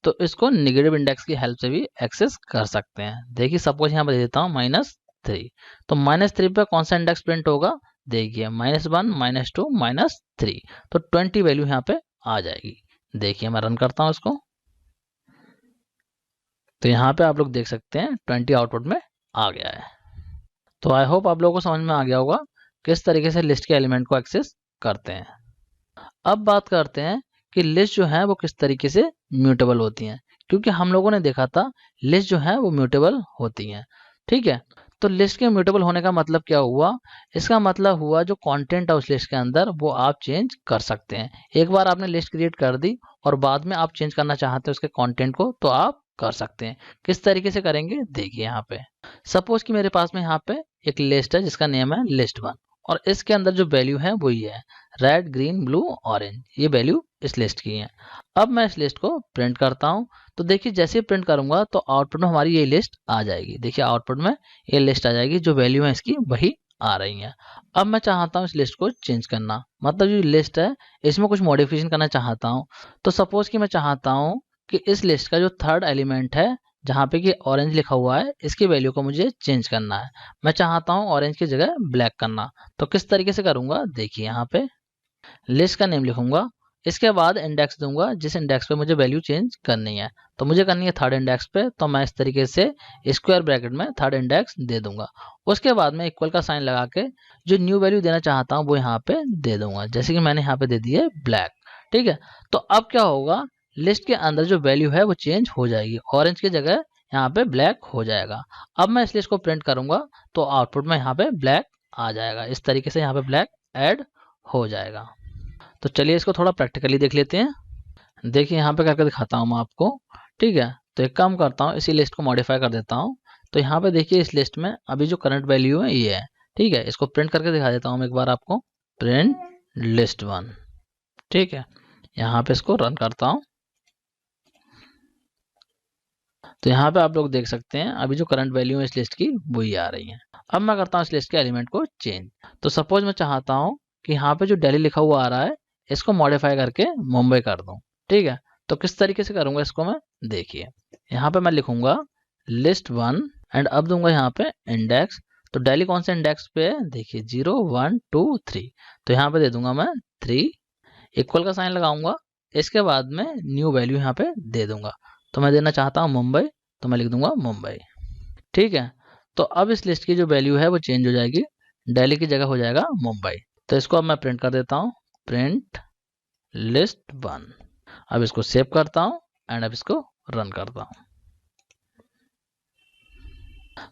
तो इसको नेगेटिव इंडेक्स की हेल्प से भी एक्सेस कर सकते हैं। देखिए सपोज यहाँ पे दे देता हूँ -3, तो -3 पे कौन सा इंडेक्स प्रिंट होगा देखिए, -1, -2, -3, तो 20 वैल्यू यहाँ पे आ जाएगी। देखिए मैं रन करता हूँ इसको, तो यहाँ पे आप लोग देख सकते हैं 20 आउटपुट में आ गया है। तो आई होप आप लोगों को समझ में आ गया होगा किस तरीके से लिस्ट के एलिमेंट को एक्सेस करते हैं। अब बात करते हैं कि लिस्ट जो है वो किस तरीके से म्यूटेबल होती हैं, क्योंकि हम लोगों ने देखा था लिस्ट जो है वो म्यूटेबल होती हैं। ठीक है, तो लिस्ट के म्यूटेबल होने का मतलब क्या हुआ, इसका मतलब हुआ जो कंटेंट है उस लिस्ट के अंदर वो आप चेंज कर सकते हैं। एक बार आपने लिस्ट क्रिएट कर दी और बाद में आप चेंज करना चाहते हैं उसके कंटेंट को, तो आप कर सकते हैं। किस तरीके से करेंगे देखिए, यहाँ पे सपोज कि मेरे पास में यहाँ पे एक लिस्ट है जिसका नेम है list1, और इसके अंदर जो वैल्यू है वो ये है रेड, ग्रीन, ब्लू, ऑरेंज, ये वैल्यू इस लिस्ट की है। अब मैं इस लिस्ट को प्रिंट करता हूँ, तो देखिए जैसे ही प्रिंट करूंगा तो आउटपुट में हमारी ये लिस्ट आ जाएगी। देखिए आउटपुट में ये लिस्ट आ जाएगी, जो वैल्यू है इसकी वही आ रही है। अब मैं चाहता हूँ इस लिस्ट को चेंज करना, मतलब जो लिस्ट है इसमें कुछ मॉडिफिकेशन करना चाहता हूँ। तो सपोज कि मैं चाहता हूँ कि इस लिस्ट का जो थर्ड एलिमेंट है जहाँ पे कि ऑरेंज लिखा हुआ है, इसकी वैल्यू को मुझे चेंज करना है। मैं चाहता हूँ ऑरेंज की जगह ब्लैक करना, तो किस तरीके से करूंगा देखिए, यहाँ पे लिस्ट का नेम लिखूंगा, इसके बाद इंडेक्स दूंगा जिस इंडेक्स पे मुझे वैल्यू चेंज करनी है। तो मुझे करनी है थर्ड इंडेक्स पे, तो मैं इस तरीके से स्क्वायर ब्रैकेट में थर्ड इंडेक्स दे दूंगा। उसके बाद में इक्वल का साइन लगा के जो न्यू वैल्यू देना चाहता हूँ वो यहाँ पे दे दूंगा, जैसे कि मैंने यहाँ पे दे दी है ब्लैक। ठीक है, तो अब क्या होगा, लिस्ट के अंदर जो वैल्यू है वो चेंज हो जाएगी, ऑरेंज की जगह यहाँ पे ब्लैक हो जाएगा। अब मैं इस लिस्ट को प्रिंट करूंगा तो आउटपुट में यहाँ पे ब्लैक आ जाएगा। इस तरीके से यहाँ पे ब्लैक ऐड हो जाएगा। तो चलिए इसको थोड़ा प्रैक्टिकली देख लेते हैं। देखिए यहाँ पे करके दिखाता हूँ मैं आपको। ठीक है, तो एक काम करता हूँ, इसी लिस्ट को मॉडिफाई कर देता हूँ तो यहाँ पे देखिए इस लिस्ट में अभी जो करंट वैल्यू है ये है, ठीक है। इसको प्रिंट करके दिखा देता हूँ मैं एक बार आपको, प्रिंट लिस्ट 1, ठीक है। यहाँ पे इसको रन करता हूँ, तो यहाँ पे आप लोग देख सकते हैं अभी जो करंट वैल्यू है इस लिस्ट की वही आ रही है। अब मैं करता हूँ इस लिस्ट के एलिमेंट को चेंज। तो सपोज मैं चाहता हूँ कि यहाँ पे जो दिल्ली लिखा हुआ आ रहा है इसको मॉडिफाई करके मुंबई कर दूं, ठीक है। तो किस तरीके से करूंगा इसको मैं, देखिए यहाँ पे मैं लिखूंगा लिस्ट 1 एंड अब दूंगा यहाँ पे इंडेक्स। तो दिल्ली कौन से इंडेक्स पे है, देखिए 0 1 2 3, तो यहाँ पे दे दूंगा मैं 3, इक्वल का साइन लगाऊंगा। इसके बाद में न्यू वैल्यू यहाँ पे दे दूंगा। तो मैं देना चाहता हूँ मुंबई, तो मैं लिख दूंगा मुंबई, ठीक है। तो अब इस लिस्ट की जो वैल्यू है वो चेंज हो जाएगी, दिल्ली की जगह हो जाएगा मुंबई। तो इसको अब मैं प्रिंट कर देता हूँ, प्रिंट लिस्ट 1। अब इसको सेव करता हूँ एंड अब इसको रन करता हूँ।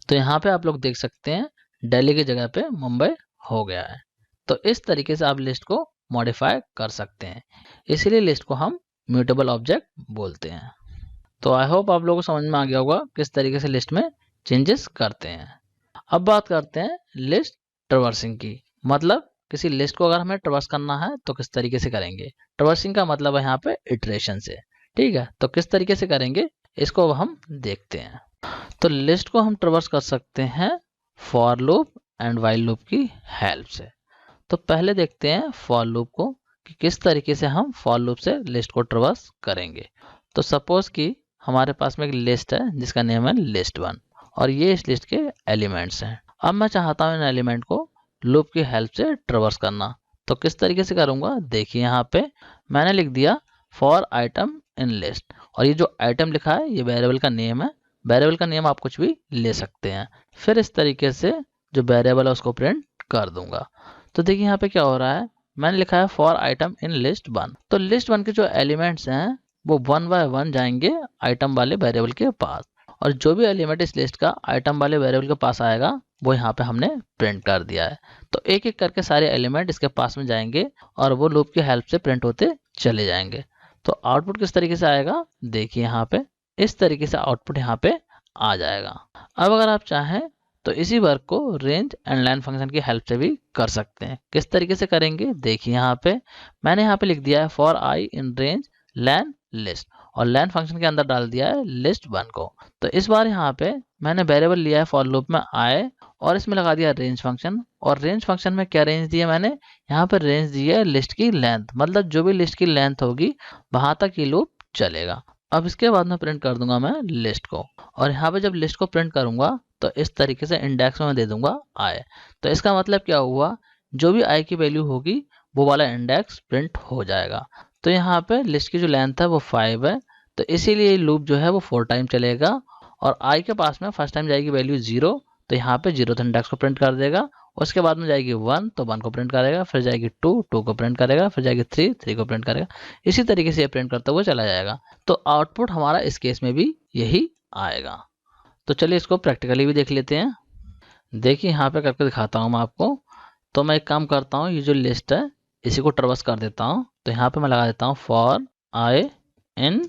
तो यहाँ पे आप लोग देख सकते हैं दिल्ली की जगह पे मुंबई हो गया है। तो इस तरीके से आप लिस्ट को मॉडिफाई कर सकते हैं, इसीलिए लिस्ट को हम म्यूटेबल ऑब्जेक्ट बोलते हैं। तो आई होप आप लोगों को समझ में आ गया होगा किस तरीके से लिस्ट में चेंजेस करते हैं। अब बात करते हैं लिस्ट ट्रवर्सिंग की, मतलब किसी लिस्ट को अगर हमें ट्रवर्स करना है तो किस तरीके से करेंगे। ट्रवर्सिंग का मतलब है यहाँ पे इटरेशन से, ठीक है। तो किस तरीके से करेंगे इसको अब हम देखते हैं। तो लिस्ट को हम ट्रवर्स कर सकते हैं for loop and while loop की हेल्प से। तो पहले देखते हैं फॉर लूप को कि किस तरीके से हम फॉर लूप से लिस्ट को ट्रवर्स करेंगे। तो सपोज कि हमारे पास में एक लिस्ट है जिसका नेम है लिस्ट 1 और ये इस लिस्ट के एलिमेंट्स हैं। अब मैं चाहता हूँ इन एलिमेंट को लूप की हेल्प से ट्रवर्स करना। तो किस तरीके से करूँगा, देखिए यहाँ पे मैंने लिख दिया फॉर आइटम इन लिस्ट, और ये जो आइटम लिखा है ये वेरिएबल का नेम है। वेरिएबल का नेम आप कुछ भी ले सकते हैं। फिर इस तरीके से जो वेरिएबल है उसको प्रिंट कर दूंगा। तो देखिए यहाँ पे क्या हो रहा है, मैंने लिखा है फॉर आइटम इन लिस्ट 1। तो लिस्ट 1 के जो एलिमेंट्स हैं वो 1 बाय 1 जाएंगे आइटम वाले वेरिएबल के पास, और जो भी एलिमेंट इस लिस्ट का आइटम वाले वेरिएबल के पास आएगा वो यहाँ पे हमने प्रिंट कर दिया है। तो एक एक करके सारे एलिमेंट इसके पास में जाएंगे और वो लूप की हेल्प से प्रिंट होते चले जाएंगे। तो आउटपुट किस तरीके से आएगा, देखिए यहाँ पे इस तरीके से आउटपुट यहाँ पे आ जाएगा। अब अगर आप चाहें तो इसी वर्क को रेंज एंड लाइन फंक्शन की हेल्प से भी कर सकते हैं। किस तरीके से करेंगे, देखिए यहाँ पे मैंने यहाँ पे लिख दिया है for i in range len list, और लैन फंक्शन के अंदर डाल दिया है लिस्ट 1 को। तो इस बार यहाँ पे मैंने वेरिएबल लिया है फॉर लूप में आई और इसमें लगा दिया रेंज फंक्शन। और रेंज फंक्शन में क्या रेंज दिया मैंने, यहाँ पर रेंज दी है लिस्ट की लेंथ, मतलब जो भी लिस्ट की लेंथ होगी वहां तक ये लूप चलेगा। अब इसके बाद में प्रिंट कर दूंगा मैं लिस्ट को, और यहाँ पे जब लिस्ट को प्रिंट करूंगा तो इस तरीके से इंडेक्स में मैं दे दूंगा आई। तो इसका मतलब क्या हुआ, जो भी आई की वैल्यू होगी वो वाला इंडेक्स प्रिंट हो जाएगा। तो यहाँ पे लिस्ट की जो लेंथ है वो 5 है, तो इसीलिए लूप जो है वो 4 टाइम चलेगा। और आई के पास में फर्स्ट टाइम जाएगी वैल्यू 0, तो यहाँ पे 0th इंडेक्स को प्रिंट कर देगा। उसके बाद में जाएगी 1 तो 1 को प्रिंट करेगा, फिर जाएगी 2 2 को प्रिंट करेगा, फिर जाएगी 3 3 को प्रिंट करेगा। इसी तरीके से ये प्रिंट करता हुआ चला जाएगा। तो आउटपुट हमारा इस केस में भी यही आएगा। तो चलिए इसको प्रैक्टिकली भी देख लेते हैं। देखिए यहाँ पे करके दिखाता हूँ मैं आपको। तो मैं एक काम करता हूँ, ये जो लिस्ट है इसी को ट्रवर्स कर देता हूँ। तो यहाँ पे मैं लगा देता हूँ फॉर आई इन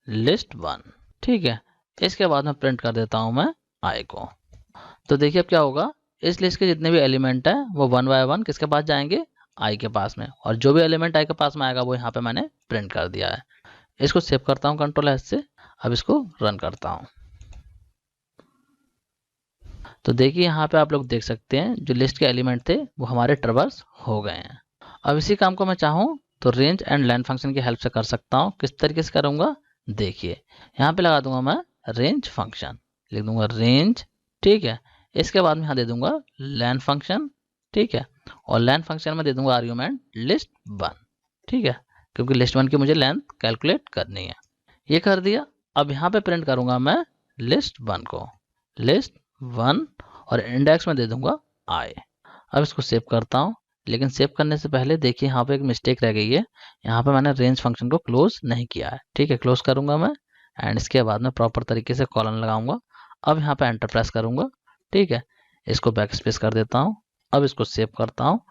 लिस्ट 1, ठीक है। इसके बाद में प्रिंट कर देता हूँ मैं आई को। तो देखिए अब क्या होगा, इस लिस्ट के जितने भी एलिमेंट है वो 1 बाय 1 किसके पास जाएंगे, आई के पास में, और जो भी एलिमेंट आई के पास में आएगा वो यहाँ पे मैंने प्रिंट कर दिया है। इसको सेव करता हूँ कंट्रोल एस से। अब इसको रन करता हूँ। तो देखिए यहाँ पे आप लोग देख सकते हैं जो लिस्ट के एलिमेंट थे वो हमारे ट्रवर्स हो गए हैं। अब इसी काम को मैं चाहूँ तो रेंज एंड लाइन फंक्शन की हेल्प से कर सकता हूँ। किस तरीके से करूँगा, देखिए यहाँ पे लगा दूंगा मैं रेंज फंक्शन, लिख दूंगा रेंज, ठीक है। इसके बाद में यहाँ दे दूंगा लाइन फंक्शन, ठीक है। और लाइन फंक्शन में दे दूंगा आर्ग्यूमेंट लिस्ट 1, ठीक है, क्योंकि लिस्ट 1 की मुझे लेंथ कैलकुलेट करनी है। ये कर दिया। अब यहाँ पे प्रिंट करूंगा मैं लिस्ट 1 को, लिस्ट 1, और इंडेक्स में दे दूंगा आई। अब इसको सेव करता हूँ, लेकिन सेव करने से पहले देखिए यहाँ पे एक मिस्टेक रह गई है। यहाँ पे मैंने रेंज फंक्शन को क्लोज नहीं किया है, ठीक है। क्लोज करूंगा मैं एंड इसके बाद में प्रॉपर तरीके से कॉलन लगाऊंगा। अब यहाँ पे एंटर प्रेस करूंगा, ठीक है। इसको बैक स्पेस कर देता हूँ। अब इसको सेव करता हूँ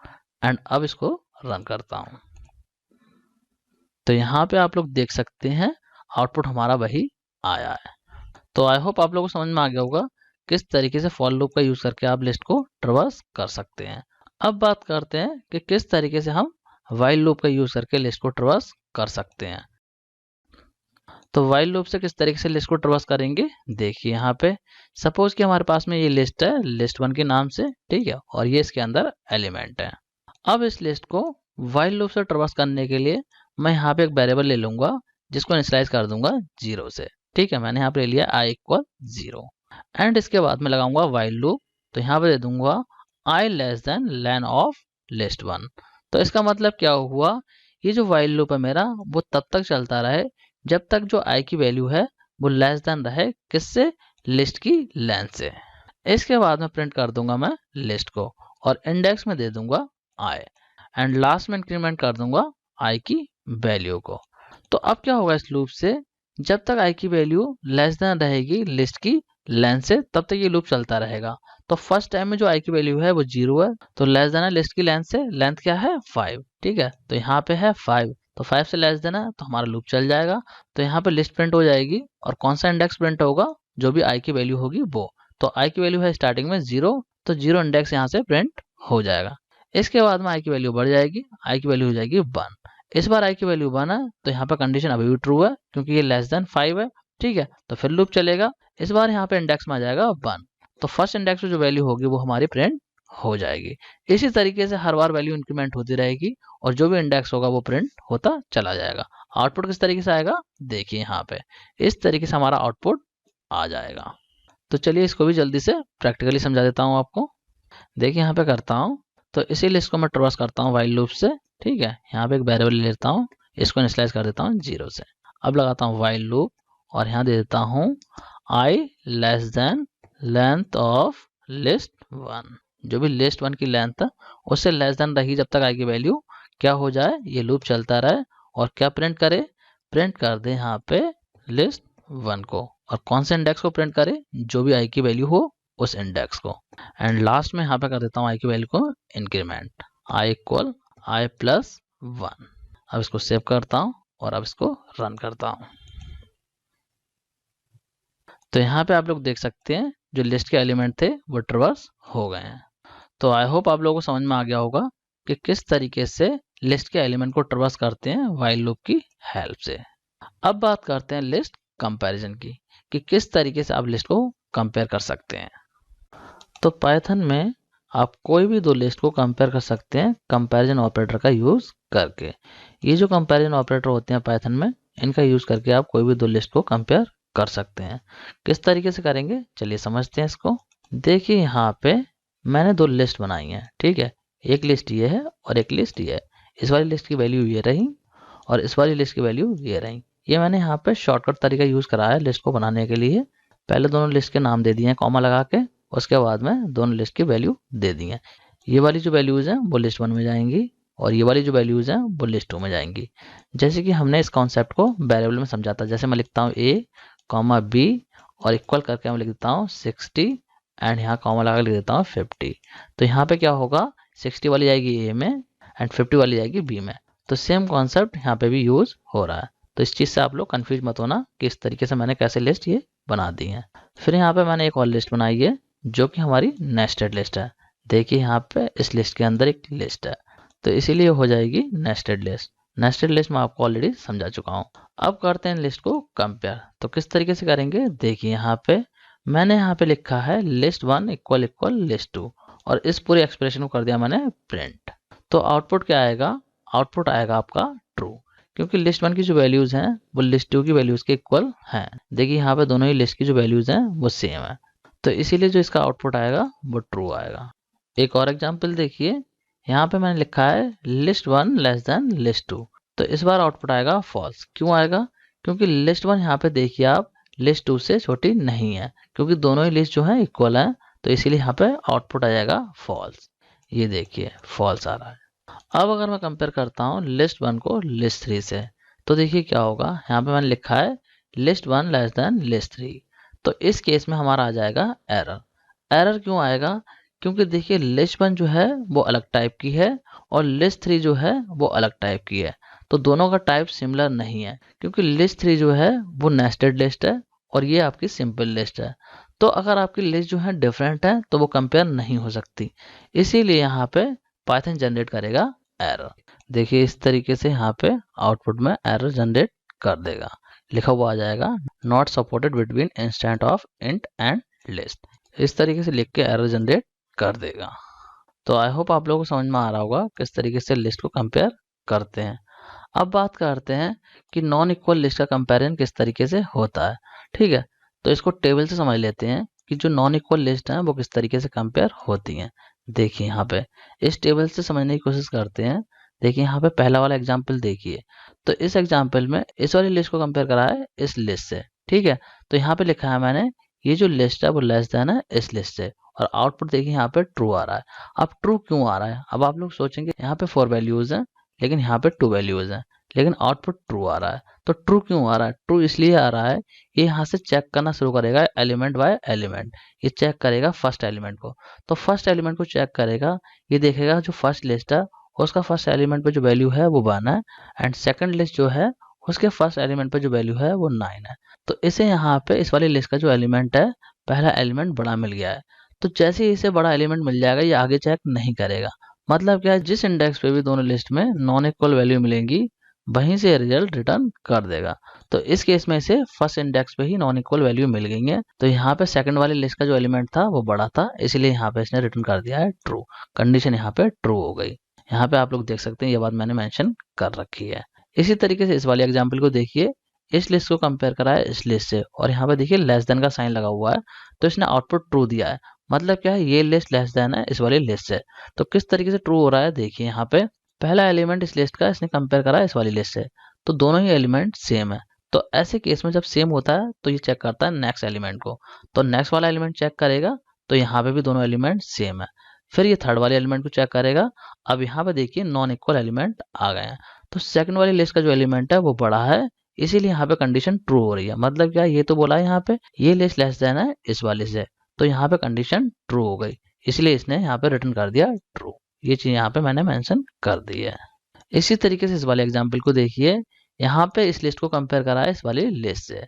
एंड अब इसको रन करता हूँ। तो यहाँ पे आप लोग देख सकते हैं आउटपुट हमारा वही आया है। तो आई होप आप लोगों को समझ में आ गया होगा किस तरीके से फॉर लूप का यूज करके आप लिस्ट को ट्रैवर्स कर सकते हैं। अब बात करते हैं कि किस तरीके से हम व्हाइल लूप का यूज करके लिस्ट को ट्रैवर्स कर सकते हैं। तो व्हाइल लूप से किस तरीके से लिस्ट को ट्रैवर्स करेंगे, देखिए यहाँ पे सपोज कि हमारे पास में ये लिस्ट है लिस्ट 1 के नाम से, ठीक है, और ये इसके अंदर एलिमेंट है। अब इस लिस्ट को व्हाइल लूप से ट्रैवर्स करने के लिए मैं यहाँ पे एक वेरिएबल ले लूंगा जिसको इनिशियलाइज कर दूंगा 0 से, ठीक है। मैंने यहाँ पे ले लिया i = 0 एंड इसके बाद में लगाऊंगा व्हाइल लूप। तो यहाँ पे दे दूंगा i len of list1। तो इसका मतलब क्या हुआ, ये जो व्हाइल लूप है मेरा वो तब तक चलता रहे जब तक जो i की वैल्यू है वो लेस देन रहे किससे, लिस्ट की लेंथ से। इसके बाद में प्रिंट कर दूंगा मैं लिस्ट को और इंडेक्स में दे दूंगा i एंड लास्ट में इंक्रीमेंट कर दूंगा i की वैल्यू को। तो अब क्या होगा इस लूप से, जब तक i की वैल्यू लेस देन रहेगी लिस्ट की लेंथ से तब तक ये लूप चलता रहेगा। तो फर्स्ट टाइम में जो i की वैल्यू है वो 0 है, तो लेस देन है लिस्ट की लेंथ से, लेंथ क्या है 5, ठीक है। तो यहाँ पे है 5, तो 5 से लेस देन है तो हमारा लूप चल जाएगा। तो यहाँ पे लिस्ट प्रिंट हो जाएगी और कौन सा इंडेक्स प्रिंट होगा, जो भी i की वैल्यू होगी वो। तो i की वैल्यू है स्टार्टिंग में 0, तो 0 इंडेक्स यहाँ से प्रिंट हो जाएगा। इसके बाद में i की वैल्यू बढ़ जाएगी, i की वैल्यू हो जाएगी 1। इस बार i की वैल्यू 1 है तो यहाँ पे कंडीशन अभी भी ट्रू है क्योंकि ये लेस देन 5 है, ठीक है। तो फिर लूप चलेगा, इस बार यहाँ पे इंडेक्स में आ जाएगा 1, तो फर्स्ट इंडेक्स में जो वैल्यू होगी वो हमारी प्रिंट हो जाएगी। इसी तरीके से हर बार वैल्यू इंक्रीमेंट होती रहेगी और जो भी इंडेक्स होगा वो प्रिंट होता चला जाएगा। आउटपुट किस तरीके से आएगा, देखिए यहाँ पे इस तरीके से हमारा आउटपुट आ जाएगा। तो चलिए इसको भी जल्दी से प्रैक्टिकली समझा देता हूँ आपको। देखिए यहाँ पे करता हूँ, तो इसी लिस्ट को मैं ट्रैवर्स करता हूँ व्हाइल लूप से, ठीक है। यहाँ पे एक वेरिएबल ले लेता हूँ, इसको इनिशियलाइज कर देता हूँ 0 से। अब लगाता हूँ व्हाइल लूप और यहाँ दे देता हूँ i < लेंथ ऑफ लिस्ट 1। जो भी लिस्ट 1 की लेंथ है उससे लेस देन रही जब तक i की वैल्यू क्या हो जाए, ये लूप चलता रहे और क्या प्रिंट करे, प्रिंट कर दे यहाँ पे लिस्ट 1 को और कौन से इंडेक्स को प्रिंट करे, जो भी i की वैल्यू हो उस इंडेक्स को। एंड लास्ट में यहाँ पे कर देता हूँ i की वैल्यू को इंक्रीमेंट i = i + 1। अब इसको सेव करता हूँ और अब इसको रन करता हूँ। तो यहाँ पे आप लोग देख सकते हैं जो लिस्ट के एलिमेंट थे वो ट्रैवर्स हो गए हैं। तो आई होप आप लोगों को समझ में आ गया होगा कि किस तरीके से लिस्ट के एलिमेंट को ट्रैवर्स करते हैं व्हाइल लूप की हेल्प से। अब बात करते हैं लिस्ट कंपैरिजन की कि किस तरीके से आप लिस्ट को कंपेयर कर सकते हैं। तो पाइथन में आप कोई भी दो लिस्ट को कंपेयर कर सकते हैं कंपैरिजन ऑपरेटर का यूज करके। ये जो कंपैरिजन ऑपरेटर होते हैं पाइथन में, इनका यूज करके आप कोई भी दो लिस्ट को कंपेयर कर सकते हैं। किस तरीके से करेंगे चलिए समझते हैं इसको। देखिए यहाँ पे मैंने दो लिस्ट बनाई है, ठीक है। एक लिस्ट ये है और एक लिस्ट ये है। इस वाली लिस्ट की वैल्यू ये रही और इस वाली लिस्ट की वैल्यू ये रही। ये मैंने यहाँ पे शॉर्टकट तरीका यूज करा है लिस्ट को बनाने के लिए। पहले दोनों लिस्ट के नाम दे दिए हैं कॉमा लगा के, उसके बाद में दोनों लिस्ट की वैल्यू दे दी है। ये वाली जो वैल्यूज हैं वो लिस्ट 1 में जाएंगी और ये वाली जो वैल्यूज हैं वो लिस्ट 2 में जाएंगी। जैसे कि हमने इस कॉन्सेप्ट को वेरिएबल में समझा था। जैसे मैं लिखता हूँ a, b और इक्वल करके मैं लिख देता हूँ 60 एंड यहाँ कॉमा लगा लिख देता हूँ 50। तो यहाँ पे क्या होगा, 60 वाली जाएगी a में एंड 50 वाली जाएगी b में। तो सेम कॉन्सेप्ट यहाँ पे भी यूज हो रहा है। तो इस चीज़ से आप लोग कंफ्यूज मत होना कि इस तरीके से मैंने कैसे लिस्ट ये बना दी है। फिर यहाँ पे मैंने एक और लिस्ट बनाई है जो कि हमारी नेस्टेड लिस्ट है। देखिए यहाँ पे इस लिस्ट के अंदर एक लिस्ट है, तो इसीलिए हो जाएगी नेस्टेड लिस्ट। नेस्टेड लिस्ट मैं आपको ऑलरेडी समझा चुका हूँ। अब करते हैं लिस्ट को कंपेयर। तो किस तरीके से करेंगे, देखिए यहाँ पे मैंने यहाँ पे लिखा है लिस्ट 1 = लिस्ट 2 और इस पूरे एक्सप्रेशन को कर दिया मैंने प्रिंट। तो आउटपुट क्या आएगा, आउटपुट आएगा आपका ट्रू, क्योंकि लिस्ट 1 की जो वैल्यूज हैं वो लिस्ट 2 की वैल्यूज के इक्वल हैं। देखिए यहाँ पे दोनों ही लिस्ट की जो वैल्यूज हैं वो सेम है, तो इसीलिए जो इसका आउटपुट आएगा वो ट्रू आएगा। एक और एग्जांपल देखिए, यहाँ पे मैंने लिखा है लिस्ट 1 < लिस्ट 2, तो इस बार आउटपुट आएगा फॉल्स। क्यों आएगा, क्योंकि लिस्ट 1 यहाँ पे देखिए आप लिस्ट 2 से छोटी नहीं है, क्योंकि दोनों ही लिस्ट जो है इक्वल है, तो इसीलिए यहाँ पे आउटपुट आ जाएगा फॉल्स। ये देखिए फॉल्स आ रहा है। अब अगर मैं कंपेयर करता हूँ लिस्ट 1 को लिस्ट 3 से, तो देखिए क्या होगा। यहाँ पे मैंने लिखा है लिस्ट 1 < लिस्ट 3, तो इस केस में हमारा आ जाएगा एरर। एरर क्यों आएगा, क्योंकि देखिए लिस्ट 1 जो है वो अलग टाइप की है और लिस्ट 3 जो है वो अलग टाइप की है, तो दोनों का टाइप सिमिलर नहीं है। क्योंकि लिस्ट 3 जो है वो नेस्टेड लिस्ट है और ये आपकी सिंपल लिस्ट है, तो अगर आपकी लिस्ट जो है डिफरेंट है तो वो कंपेयर नहीं हो सकती, इसीलिए यहाँ पे पाइथन जनरेट करेगा एरर। देखिए इस तरीके से यहाँ पे आउटपुट में एरर जनरेट कर देगा, लिखा हुआ आ जाएगा not supported between instant of int and list. इस तरीके से लिख के एरर जनरेट कर देगा। तो आई होप आप लोगों को समझ में आ रहा होगा किस तरीके से लिस्ट को कंपेयर करते हैं। अब बात करते हैं कि नॉन इक्वल लिस्ट का कंपैरिजन किस तरीके से होता है। ठीक है, तो इसको टेबल से समझ लेते हैं कि जो नॉन इक्वल लिस्ट है वो किस तरीके से कंपेयर होती हैं। देखिए यहाँ पे इस टेबल से समझने की कोशिश करते हैं। देखिए यहाँ पे पहला वाला एग्जाम्पल देखिए, तो इस एग्जाम्पल में इस वाली लिस्ट को कंपेयर करा है इस लिस्ट से। ठीक है, तो यहाँ पे लिखा है मैंने ये जो लिस्ट है वो लेस देन है इस लिस्ट से, और आउटपुट देखिए यहाँ पे ट्रू आ रहा है। अब ट्रू क्यों आ रहा है? अब आप लोग सोचेंगे यहाँ पे 4 वैल्यूज हैं लेकिन यहाँ पे 2 वैल्यूज हैं, लेकिन आउटपुट ट्रू आ रहा है। तो ट्रू क्यों आ रहा है? ट्रू इसलिए आ रहा है ये यहाँ से चेक करना शुरू करेगा एलिमेंट बाय एलिमेंट। ये चेक करेगा फर्स्ट एलिमेंट को, तो फर्स्ट एलिमेंट को चेक करेगा, ये देखेगा जो फर्स्ट लिस्ट है उसका फर्स्ट एलिमेंट पे जो वैल्यू है वो 1 है, एंड सेकंड लिस्ट जो है उसके फर्स्ट एलिमेंट पे जो वैल्यू है वो 9 है। तो इसे यहाँ पे इस वाली लिस्ट का जो एलिमेंट है पहला एलिमेंट बड़ा मिल गया है, तो जैसे ही इसे बड़ा एलिमेंट मिल जाएगा ये आगे चेक नहीं करेगा। मतलब क्या है, जिस इंडेक्स पे भी दोनों लिस्ट में नॉन इक्वल वैल्यू मिलेंगी वहीं से रिजल्ट रिटर्न कर देगा। तो इस केस में इसे फर्स्ट इंडेक्स पे ही नॉन इक्वल वैल्यू मिल गई है, तो यहाँ पे सेकंड वाली लिस्ट का जो एलिमेंट था वो बड़ा था, इसलिए यहाँ पे इसने रिटर्न कर दिया है ट्रू। कंडीशन यहाँ पे ट्रू हो गई। यहाँ पे आप लोग देख सकते हैं ये बात मैंने मेंशन कर रखी है। इसी तरीके से इस वाले एग्जाम्पल को देखिए, इस लिस्ट को कंपेयर करा है इस लिस्ट से, और यहाँ पे देखिए लेस देन का साइन लगा हुआ है, तो इसने आउटपुट ट्रू दिया है। मतलब क्या है, ये लिस्ट लेस देन है इस वाली लिस्ट से। तो किस तरीके से ट्रू हो रहा है देखिए, यहाँ पे पहला एलिमेंट इस लिस्ट का इसने कंपेयर करा है इस वाली लिस्ट से, तो दोनों ही एलिमेंट सेम है। तो ऐसे केस में जब सेम होता है तो ये चेक करता है नेक्स्ट एलिमेंट को, तो नेक्स्ट वाला एलिमेंट चेक करेगा, तो यहाँ पे भी दोनों एलिमेंट सेम है। फिर ये थर्ड वाले एलिमेंट को चेक करेगा। अब यहाँ पे देखिए नॉन इक्वल एलिमेंट आ गए हैं, तो सेकंड वाली लिस्ट का जो एलिमेंट है वो बड़ा है, इसीलिए यहाँ पे कंडीशन ट्रू हो रही है। मतलब क्या, ये तो बोला है यहाँ पे ये लिस्ट लेस देन है इस वाले से, तो यहाँ पे कंडीशन ट्रू हो गई, इसलिए इसने यहाँ पे रिटर्न कर दिया ट्रू। ये चीज यहाँ पे मैंने मेंशन कर दी है। इसी तरीके से इस वाले एग्जाम्पल को देखिए, यहाँ पे इस लिस्ट को कंपेयर करा है इस वाली लिस्ट से,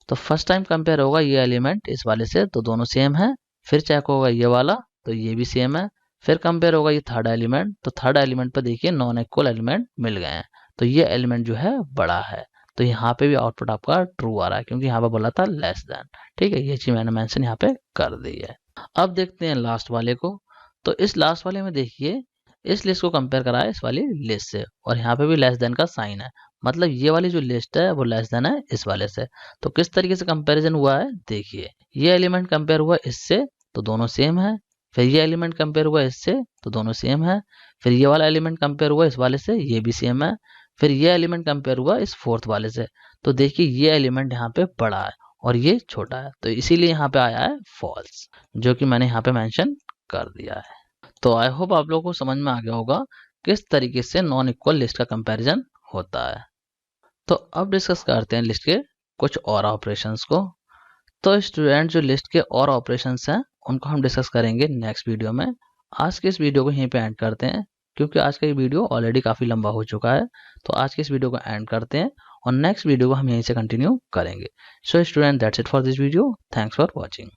तो फर्स्ट टाइम कंपेयर होगा ये एलिमेंट इस वाले से, तो दोनों सेम है। फिर चेक होगा ये वाला, तो ये भी सेम है। फिर कंपेयर होगा ये थर्ड एलिमेंट, तो थर्ड एलिमेंट पर देखिए नॉन इक्वल एलिमेंट मिल गए हैं, तो ये एलिमेंट जो है बड़ा है, तो यहाँ पे भी आउटपुट आपका ट्रू आ रहा है क्योंकि यहाँ पे बोला था लेस देन। ठीक है, ये चीज मैंने मेंशन यहाँ पे कर दी है। अब देखते हैं लास्ट वाले को, तो इस लास्ट वाले में देखिए इस लिस्ट को कंपेयर करा है इस वाली लिस्ट से, और यहाँ पे भी लेस देन का साइन है। मतलब ये वाली जो लिस्ट है वो लेस देन है इस वाले से। तो किस तरीके से कंपैरिजन हुआ है देखिए, ये एलिमेंट कंपेयर हुआ इससे तो दोनों सेम है, फिर ये एलिमेंट कंपेयर हुआ इससे तो दोनों सेम है, फिर ये वाला एलिमेंट कंपेयर हुआ इस वाले से, ये भी सेम है, फिर ये एलिमेंट कंपेयर हुआ इस फोर्थ वाले से। तो देखिए ये एलिमेंट यहाँ पे बड़ा है और ये छोटा है, तो इसीलिए यहाँ पे आया है फॉल्स, जो कि मैंने यहाँ पे मेंशन कर दिया है। तो आई होप आप लोगों को समझ में आ गया होगा किस तरीके से नॉन इक्वल लिस्ट का कंपैरिजन होता है। तो अब डिस्कस करते हैं लिस्ट के कुछ और ऑपरेशंस को। तो स्टूडेंट जो लिस्ट के और ऑपरेशंस हैं उनको हम डिस्कस करेंगे नेक्स्ट वीडियो में। आज के इस वीडियो को यहीं पे एंड करते हैं क्योंकि आज का ये वीडियो ऑलरेडी काफ़ी लंबा हो चुका है। तो आज के इस वीडियो को एंड करते हैं और नेक्स्ट वीडियो को हम यहीं से कंटिन्यू करेंगे। So student that's it for this video. Thanks for watching.